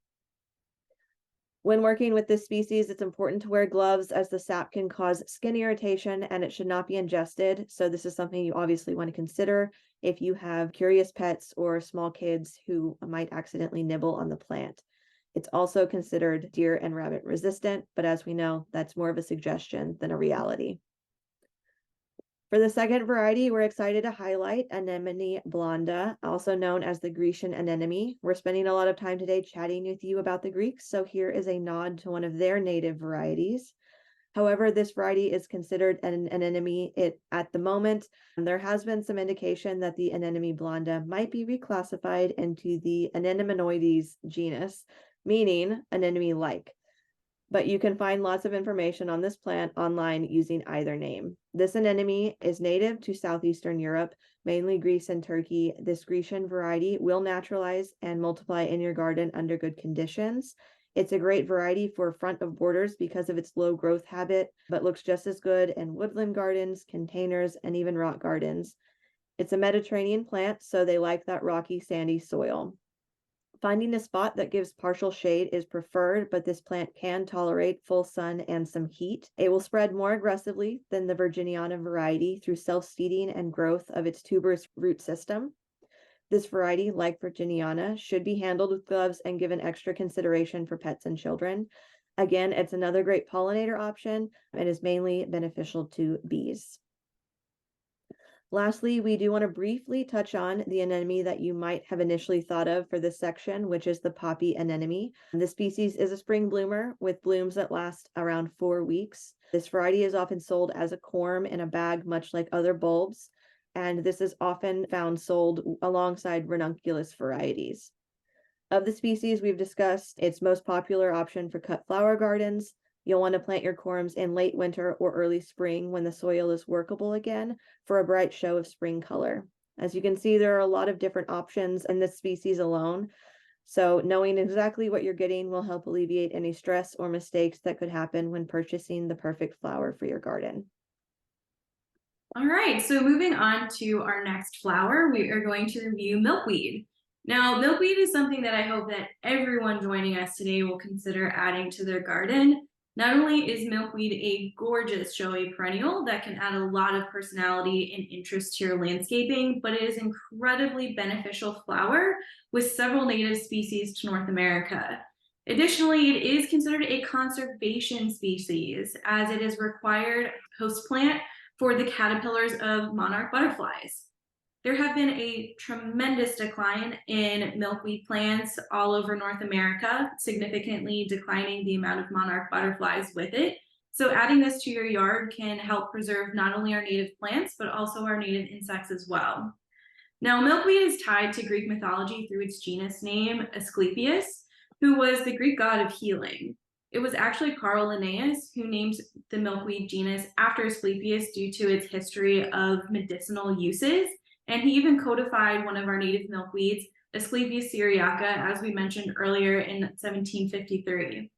When working with this species, it's important to wear gloves as the sap can cause skin irritation and it should not be ingested. So this is something you obviously want to consider if you have curious pets or small kids who might accidentally nibble on the plant. It's also considered deer and rabbit resistant, but as we know, that's more of a suggestion than a reality. For the second variety, we're excited to highlight Anemone blonda, also known as the Grecian anemone. We're spending a lot of time today chatting with you about the Greeks, so here is a nod to one of their native varieties. However, this variety is considered an anemone at the moment. And there has been some indication that the Anemone blonda might be reclassified into the Anemonoides genus, meaning anemone-like. But you can find lots of information on this plant online using either name. This anemone is native to southeastern Europe, mainly Greece and Turkey. This Grecian variety will naturalize and multiply in your garden under good conditions. It's a great variety for front of borders because of its low growth habit, but looks just as good in woodland gardens, containers, and even rock gardens. It's a Mediterranean plant, so they like that rocky, sandy soil. Finding a spot that gives partial shade is preferred, but this plant can tolerate full sun and some heat. It will spread more aggressively than the Virginiana variety through self-seeding and growth of its tuberous root system. This variety, like Virginiana, should be handled with gloves and given extra consideration for pets and children. Again, it's another great pollinator option and is mainly beneficial to bees. Lastly, we do want to briefly touch on the anemone that you might have initially thought of for this section, which is the poppy anemone. This species is a spring bloomer with blooms that last around 4 weeks. This variety is often sold as a corm in a bag, much like other bulbs, and this is often found sold alongside ranunculus varieties. Of the species we've discussed, its most popular option for cut flower gardens. You'll want to plant your corms in late winter or early spring when the soil is workable again for a bright show of spring color. As you can see, there are a lot of different options in this species alone. So knowing exactly what you're getting will help alleviate any stress or mistakes that could happen when purchasing the perfect flower for your garden. All right, so moving on to our next flower, we are going to review milkweed. Now, milkweed is something that I hope that everyone joining us today will consider adding to their garden. Not only is milkweed a gorgeous showy perennial that can add a lot of personality and interest to your landscaping, but it is an incredibly beneficial flower with several native species to North America. Additionally, it is considered a conservation species as it is required host plant for the caterpillars of monarch butterflies. There have been a tremendous decline in milkweed plants all over North America, significantly declining the amount of monarch butterflies with it. So adding this to your yard can help preserve not only our native plants, but also our native insects as well. Now, milkweed is tied to Greek mythology through its genus name, Asclepius, who was the Greek god of healing. It was actually Carl Linnaeus who named the milkweed genus after Asclepius due to its history of medicinal uses. And he even codified one of our native milkweeds, Asclepias syriaca, as we mentioned earlier in 1753.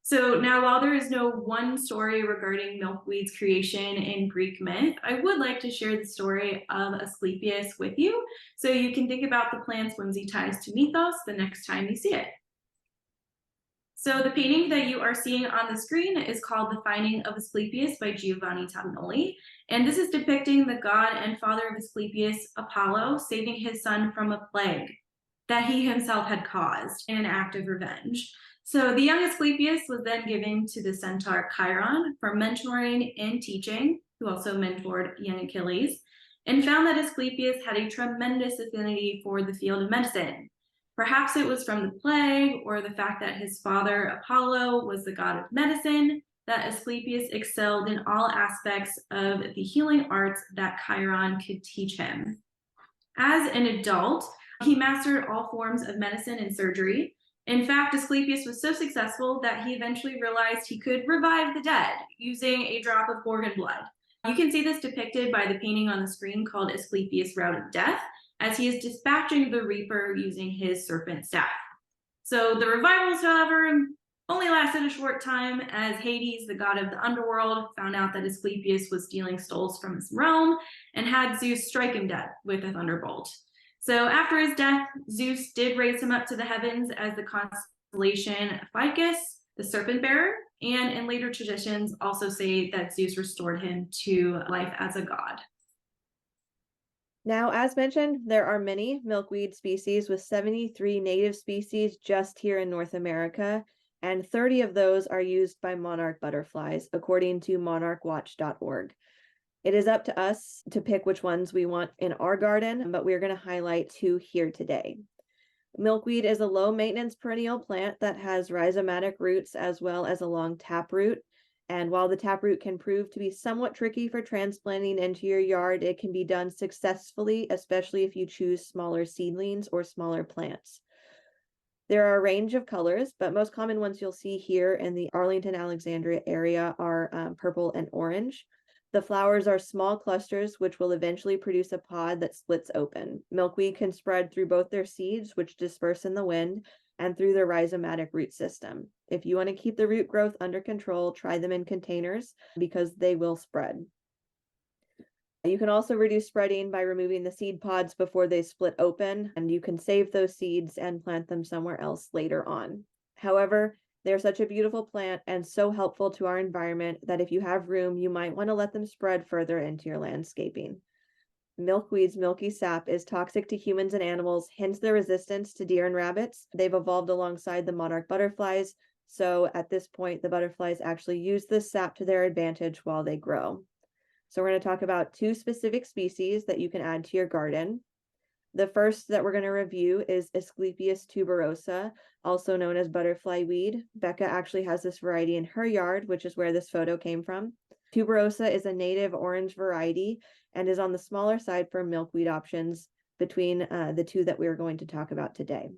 So now, while there is no one story regarding milkweed's creation in Greek myth, I would like to share the story of Asclepius with you so you can think about the plant's whimsy ties to Mythos the next time you see it. So the painting that you are seeing on the screen is called The Finding of Asclepius by Giovanni Tognoli. And this is depicting the god and father of Asclepius, Apollo, saving his son from a plague that he himself had caused in an act of revenge. So the young Asclepius was then given to the centaur Chiron for mentoring and teaching, who also mentored young Achilles, and found that Asclepius had a tremendous affinity for the field of medicine. Perhaps it was from the plague or the fact that his father, Apollo, was the god of medicine, that Asclepius excelled in all aspects of the healing arts that Chiron could teach him. As an adult, he mastered all forms of medicine and surgery. In fact, Asclepius was so successful that he eventually realized he could revive the dead using a drop of Gorgon blood. You can see this depicted by the painting on the screen called Asclepius' Route of Death, as he is dispatching the Reaper using his serpent staff. So the revivals, however, only lasted a short time, as Hades, the god of the underworld, found out that Asclepius was stealing souls from his realm and had Zeus strike him dead with a thunderbolt. So after his death, Zeus did raise him up to the heavens as the constellation Ficus, the serpent bearer, and in later traditions also say that Zeus restored him to life as a god. Now, as mentioned, there are many milkweed species with 73 native species just here in North America, and 30 of those are used by monarch butterflies, according to monarchwatch.org. It is up to us to pick which ones we want in our garden, but we're going to highlight 2 here today. Milkweed is a low-maintenance perennial plant that has rhizomatic roots as well as a long taproot. And while the taproot can prove to be somewhat tricky for transplanting into your yard, it can be done successfully, especially if you choose smaller seedlings or smaller plants. There are a range of colors, but most common ones you'll see here in the Arlington, Alexandria area are purple and orange. The flowers are small clusters, which will eventually produce a pod that splits open. Milkweed can spread through both their seeds, which disperse in the wind, and through their rhizomatic root system. If you want to keep the root growth under control, try them in containers because they will spread. You can also reduce spreading by removing the seed pods before they split open, and you can save those seeds and plant them somewhere else later on. However, they're such a beautiful plant and so helpful to our environment that if you have room, you might want to let them spread further into your landscaping. Milkweed's milky sap is toxic to humans and animals, hence their resistance to deer and rabbits. They've evolved alongside the monarch butterflies, so at this point, the butterflies actually use this sap to their advantage while they grow. So we're going to talk about 2 specific species that you can add to your garden. The first that we're going to review is Asclepias tuberosa, also known as butterfly weed. Becca actually has this variety in her yard, which is where this photo came from. Tuberosa is a native orange variety and is on the smaller side for milkweed options between the 2 that we are going to talk about today.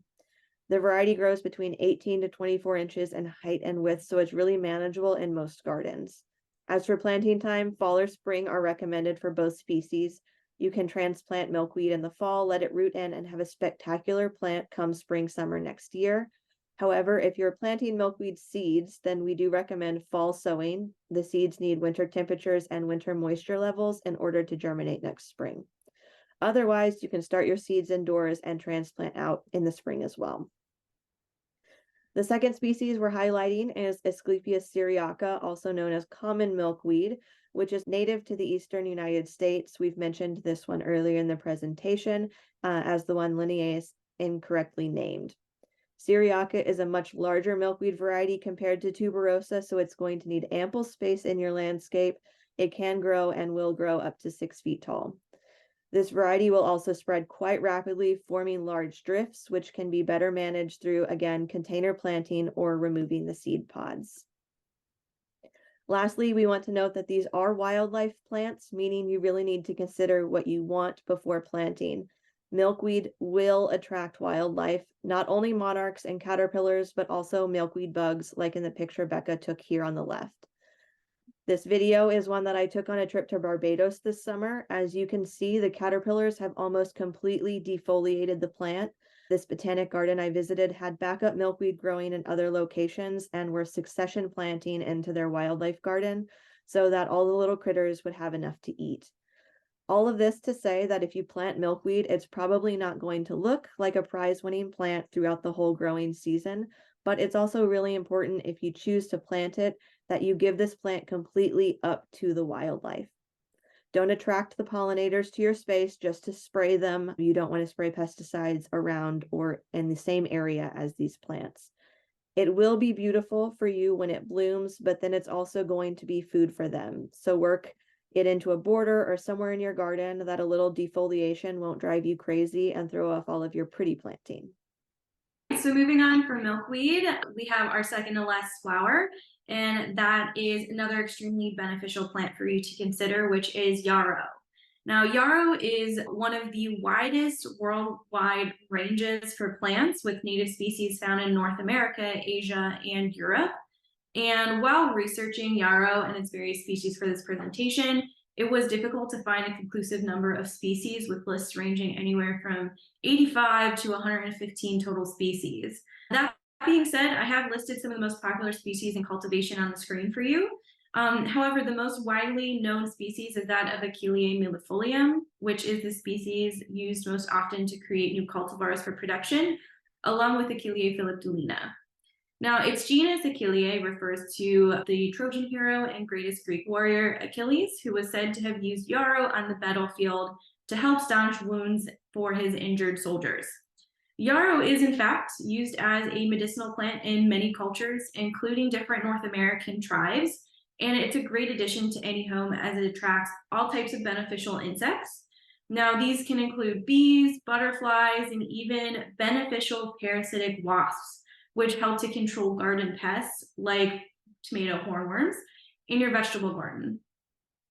The variety grows between 18 to 24 inches in height and width, so it's really manageable in most gardens. As for planting time, fall or spring are recommended for both species. You can transplant milkweed in the fall, let it root in, and have a spectacular plant come spring, summer next year. However, if you're planting milkweed seeds, then we do recommend fall sowing. The seeds need winter temperatures and winter moisture levels in order to germinate next spring. Otherwise, you can start your seeds indoors and transplant out in the spring as well. The second species we're highlighting is Asclepias syriaca, also known as common milkweed, which is native to the eastern United States. We've mentioned this one earlier in the presentation as the one Linnaeus incorrectly named. Syriaca is a much larger milkweed variety compared to tuberosa, so it's going to need ample space in your landscape. It can grow and will grow up to 6 feet tall. This variety will also spread quite rapidly, forming large drifts, which can be better managed through, again, container planting or removing the seed pods. Lastly, we want to note that these are wildlife plants, meaning you really need to consider what you want before planting. Milkweed will attract wildlife, not only monarchs and caterpillars, but also milkweed bugs, like in the picture Becca took here on the left. This video is one that I took on a trip to Barbados this summer. As you can see, the caterpillars have almost completely defoliated the plant. This botanic garden I visited had backup milkweed growing in other locations and were succession planting into their wildlife garden so that all the little critters would have enough to eat. All of this to say that if you plant milkweed, it's probably not going to look like a prize-winning plant throughout the whole growing season, but it's also really important if you choose to plant it that you give this plant completely up to the wildlife. Don't attract the pollinators to your space just to spray them. You don't want to spray pesticides around or in the same area as these plants. It will be beautiful for you when it blooms, but then it's also going to be food for them. So work it into a border or somewhere in your garden that a little defoliation won't drive you crazy and throw off all of your pretty planting. So moving on from milkweed, we have our second to last flower, and that is another extremely beneficial plant for you to consider, which is yarrow. Now, yarrow is one of the widest worldwide ranges for plants, with native species found in North America, Asia, and Europe. And while researching yarrow and its various species for this presentation, it was difficult to find a conclusive number of species, with lists ranging anywhere from 85 to 115 total species. That being said, I have listed some of the most popular species in cultivation on the screen for you. However, the most widely known species is that of Achillea millefolium, which is the species used most often to create new cultivars for production, along with Achillea philiptulina. Now, its genus Achillea refers to the Trojan hero and greatest Greek warrior Achilles, who was said to have used yarrow on the battlefield to help staunch wounds for his injured soldiers. Yarrow is, in fact, used as a medicinal plant in many cultures, including different North American tribes, and it's a great addition to any home as it attracts all types of beneficial insects. Now, these can include bees, butterflies, and even beneficial parasitic wasps, which help to control garden pests like tomato hornworms in your vegetable garden.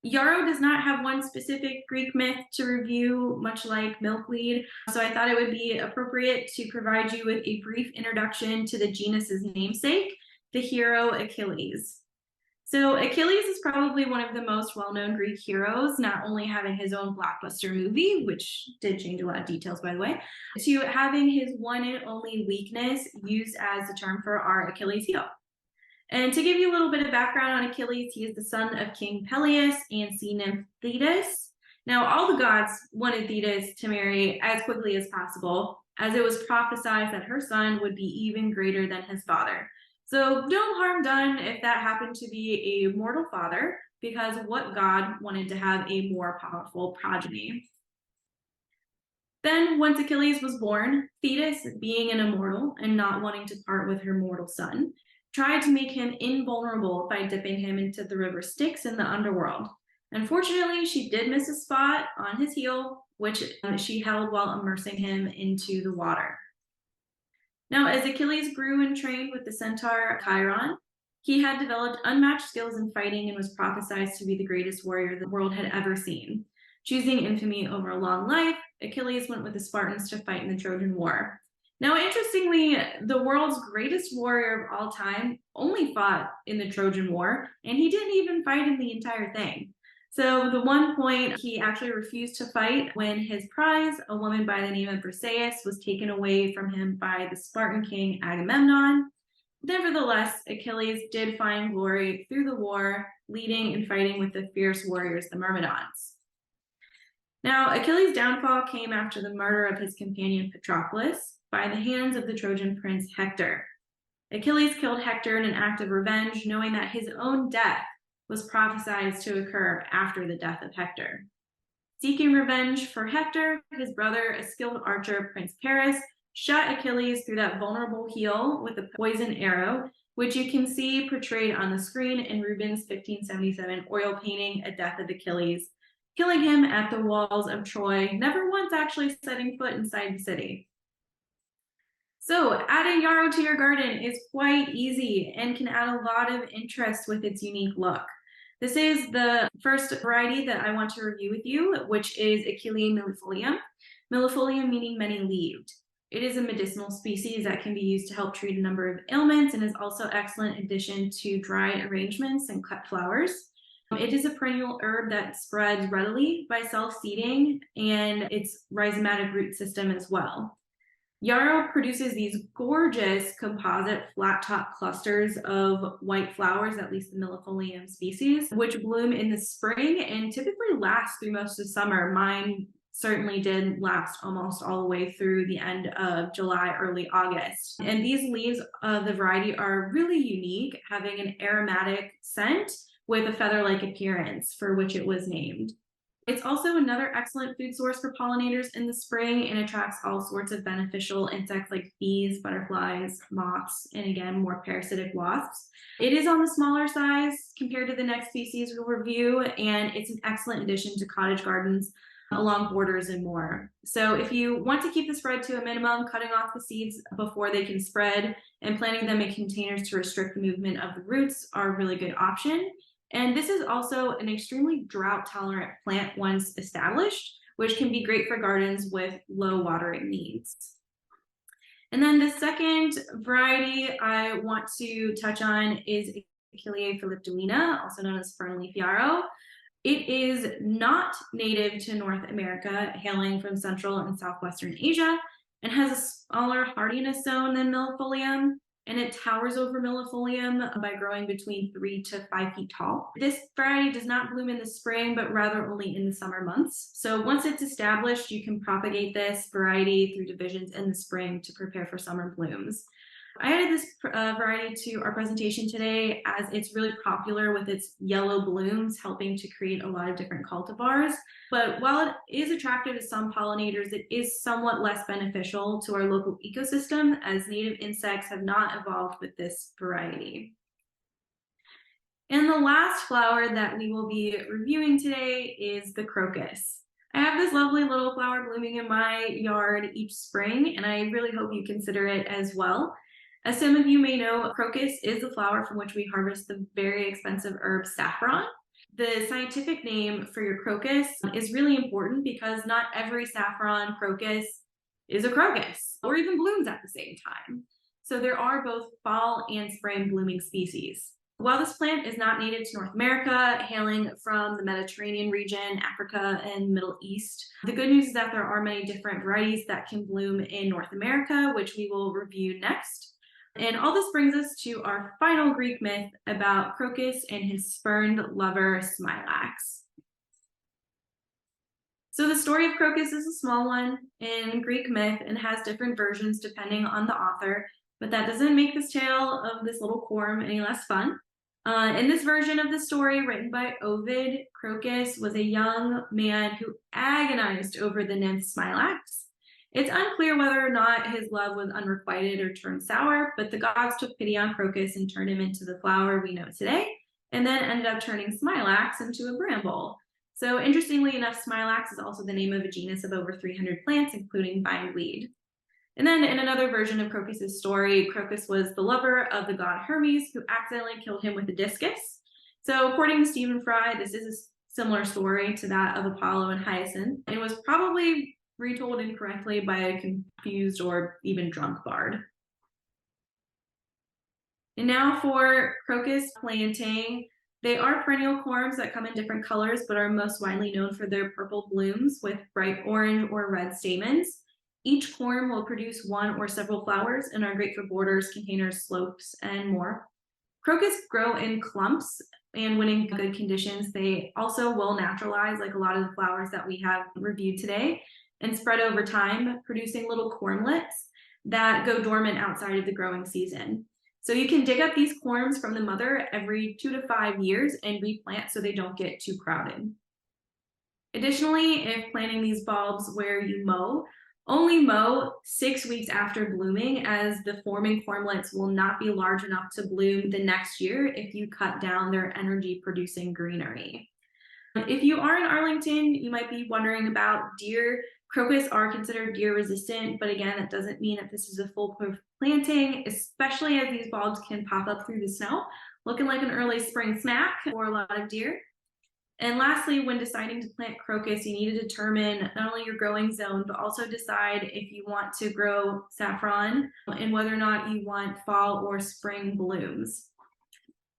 Yarrow does not have one specific Greek myth to review, much like milkweed, so I thought it would be appropriate to provide you with a brief introduction to the genus's namesake, the hero Achilles. So Achilles is probably one of the most well-known Greek heroes, not only having his own blockbuster movie, which did change a lot of details, by the way, to having his one and only weakness used as the term for our Achilles heel. And to give you a little bit of background on Achilles, he is the son of King Peleus and sea nymph Thetis. Now, all the gods wanted Thetis to marry as quickly as possible, as it was prophesied that her son would be even greater than his father. So no harm done if that happened to be a mortal father, because what god wanted to have a more powerful progeny? Then, once Achilles was born, Thetis, being an immortal and not wanting to part with her mortal son, tried to make him invulnerable by dipping him into the river Styx in the underworld. Unfortunately, she did miss a spot on his heel, which she held while immersing him into the water. Now, as Achilles grew and trained with the centaur Chiron, he had developed unmatched skills in fighting and was prophesied to be the greatest warrior the world had ever seen. Choosing infamy over a long life, Achilles went with the Spartans to fight in the Trojan War. Now, interestingly, the world's greatest warrior of all time only fought in the Trojan War, and he didn't even fight in the entire thing. So the one point he actually refused to fight when his prize, a woman by the name of Briseis, was taken away from him by the Spartan king Agamemnon. Nevertheless, Achilles did find glory through the war, leading and fighting with the fierce warriors, the Myrmidons. Now, Achilles' downfall came after the murder of his companion Patroclus by the hands of the Trojan prince Hector. Achilles killed Hector in an act of revenge, knowing that his own death was prophesied to occur after the death of Hector. Seeking revenge for Hector, his brother, a skilled archer, Prince Paris, shot Achilles through that vulnerable heel with a poison arrow, which you can see portrayed on the screen in Rubens' 1577 oil painting, A Death of Achilles, killing him at the walls of Troy, never once actually setting foot inside the city. So adding yarrow to your garden is quite easy and can add a lot of interest with its unique look. This is the first variety that I want to review with you, which is Achillea millefolium. Millefolium meaning many-leaved. It is a medicinal species that can be used to help treat a number of ailments and is also excellent addition to dry arrangements and cut flowers. It is a perennial herb that spreads readily by self-seeding, and its rhizomatic root system as well. Yarrow produces these gorgeous composite flat top clusters of white flowers, at least the millefolium species, which bloom in the spring and typically last through most of summer. Mine certainly did last almost all the way through the end of July, early August. And these leaves of the variety are really unique, having an aromatic scent with a feather-like appearance, for which it was named. It's also another excellent food source for pollinators in the spring and attracts all sorts of beneficial insects like bees, butterflies, moths, and again, more parasitic wasps. It is on the smaller size compared to the next species we'll review, and it's an excellent addition to cottage gardens along borders and more. So if you want to keep the spread to a minimum, cutting off the seeds before they can spread and planting them in containers to restrict the movement of the roots are a really good option. And this is also an extremely drought-tolerant plant once established, which can be great for gardens with low watering needs. And then the second variety I want to touch on is Achillea philiptulina, also known as fernleaf yarrow. It is not native to North America, hailing from Central and Southwestern Asia, and has a smaller hardiness zone than millefolium. And it towers over millefolium by growing between 3 to 5 feet tall. This variety does not bloom in the spring, but rather only in the summer months. So once it's established, you can propagate this variety through divisions in the spring to prepare for summer blooms. I added this variety to our presentation today as it's really popular with its yellow blooms, helping to create a lot of different cultivars. But while it is attractive to some pollinators, it is somewhat less beneficial to our local ecosystem, as native insects have not evolved with this variety. And the last flower that we will be reviewing today is the crocus. I have this lovely little flower blooming in my yard each spring, and I really hope you consider it as well. As some of you may know, crocus is the flower from which we harvest the very expensive herb saffron. The scientific name for your crocus is really important because not every saffron crocus is a crocus or even blooms at the same time. So there are both fall and spring blooming species. While this plant is not native to North America, hailing from the Mediterranean region, Africa, and Middle East, the good news is that there are many different varieties that can bloom in North America, which we will review next. And all this brings us to our final Greek myth about Crocus and his spurned lover, Smilax. So the story of Crocus is a small one in Greek myth and has different versions depending on the author, but that doesn't make this tale of this little corm any less fun. In this version of the story written by Ovid, Crocus was a young man who agonized over the nymph Smilax. It's unclear whether or not his love was unrequited or turned sour, but the gods took pity on Crocus and turned him into the flower we know today, and then ended up turning Smilax into a bramble. So interestingly enough, Smilax is also the name of a genus of over 300 plants, including bindweed. And then in another version of Crocus's story, Crocus was the lover of the god Hermes, who accidentally killed him with a discus. So according to Stephen Fry, this is a similar story to that of Apollo and Hyacinth, and was probably retold incorrectly by a confused or even drunk bard. And now for Crocus planting. They are perennial corms that come in different colors, but are most widely known for their purple blooms with bright orange or red stamens. Each corm will produce one or several flowers and are great for borders, containers, slopes, and more. Crocus grow in clumps, and when in good conditions, they also will naturalize like a lot of the flowers that we have reviewed today and spread over time, producing little cormlets that go dormant outside of the growing season. So you can dig up these corms from the mother every 2 to 5 years and replant so they don't get too crowded. Additionally, if planting these bulbs where you mow, only mow 6 weeks after blooming, as the forming cormlets will not be large enough to bloom the next year if you cut down their energy-producing greenery. If you are in Arlington, you might be wondering about deer. Crocus are considered deer resistant, but again, that doesn't mean that this is a foolproof planting, especially as these bulbs can pop up through the snow, looking like an early spring snack for a lot of deer. And lastly, when deciding to plant crocus, you need to determine not only your growing zone, but also decide if you want to grow saffron and whether or not you want fall or spring blooms.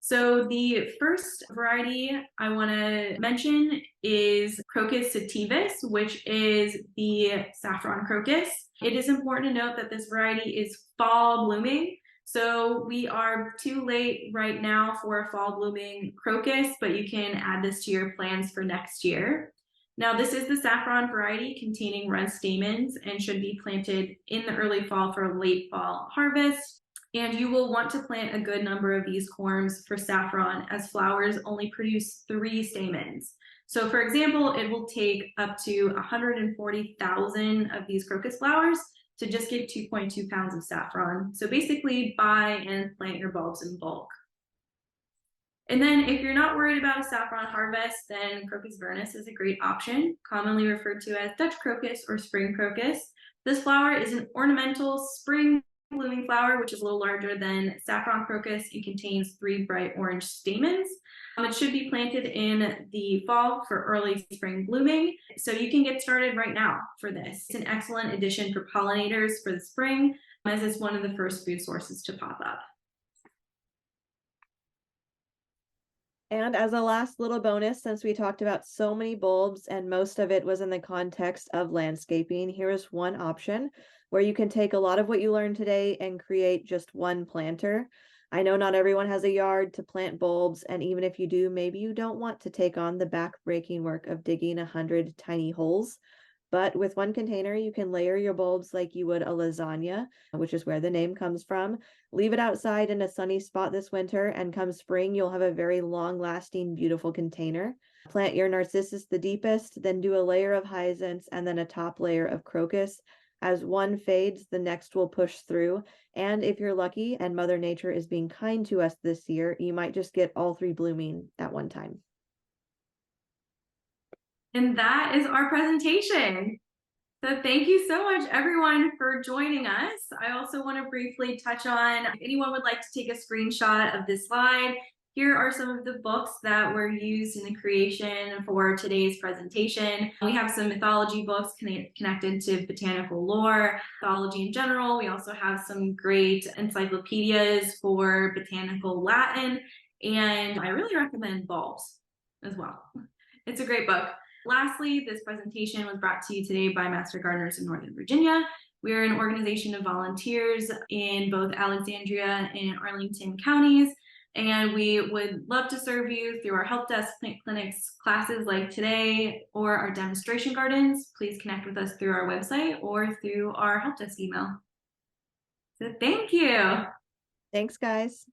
So the first variety I want to mention is Crocus sativus, which is the saffron crocus. It is important to note that this variety is fall blooming. So we are too late right now for a fall blooming crocus, but you can add this to your plans for next year. Now, this is the saffron variety containing red stamens and should be planted in the early fall for a late fall harvest. And you will want to plant a good number of these corms for saffron, as flowers only produce 3 stamens. So for example, it will take up to 140,000 of these crocus flowers to just get 2.2 pounds of saffron. So basically buy and plant your bulbs in bulk. And then if you're not worried about a saffron harvest, then Crocus vernus is a great option, commonly referred to as Dutch crocus or spring crocus. This flower is an ornamental spring blooming flower, which is a little larger than saffron crocus. It contains 3 bright orange stamens. It should be planted in the fall for early spring blooming. So you can get started right now for this. It's an excellent addition for pollinators for the spring, as it's one of the first food sources to pop up. And as a last little bonus, since we talked about so many bulbs and most of it was in the context of landscaping, here is one option where you can take a lot of what you learned today and create just one planter. I know not everyone has a yard to plant bulbs, and even if you do, maybe you don't want to take on the back-breaking work of digging 100 tiny holes. But with one container, you can layer your bulbs like you would a lasagna, which is where the name comes from. Leave it outside in a sunny spot this winter, and come spring, you'll have a very long-lasting, beautiful container. Plant your Narcissus the deepest, then do a layer of hyacinths, and then a top layer of crocus. As one fades, the next will push through. And if you're lucky and Mother Nature is being kind to us this year, you might just get all 3 blooming at one time. And that is our presentation. So thank you so much, everyone, for joining us. I also want to briefly touch on, if anyone would like to take a screenshot of this slide, here are some of the books that were used in the creation for today's presentation. We have some mythology books connected to botanical lore, mythology in general. We also have some great encyclopedias for botanical Latin, and I really recommend Bulbs as well. It's a great book. Lastly, this presentation was brought to you today by Master Gardeners in Northern Virginia. We are an organization of volunteers in both Alexandria and Arlington counties, and we would love to serve you through our help desk, plant clinics, classes like today, or our demonstration gardens. Please connect with us through our website or through our help desk email. So thank you. Thanks, guys.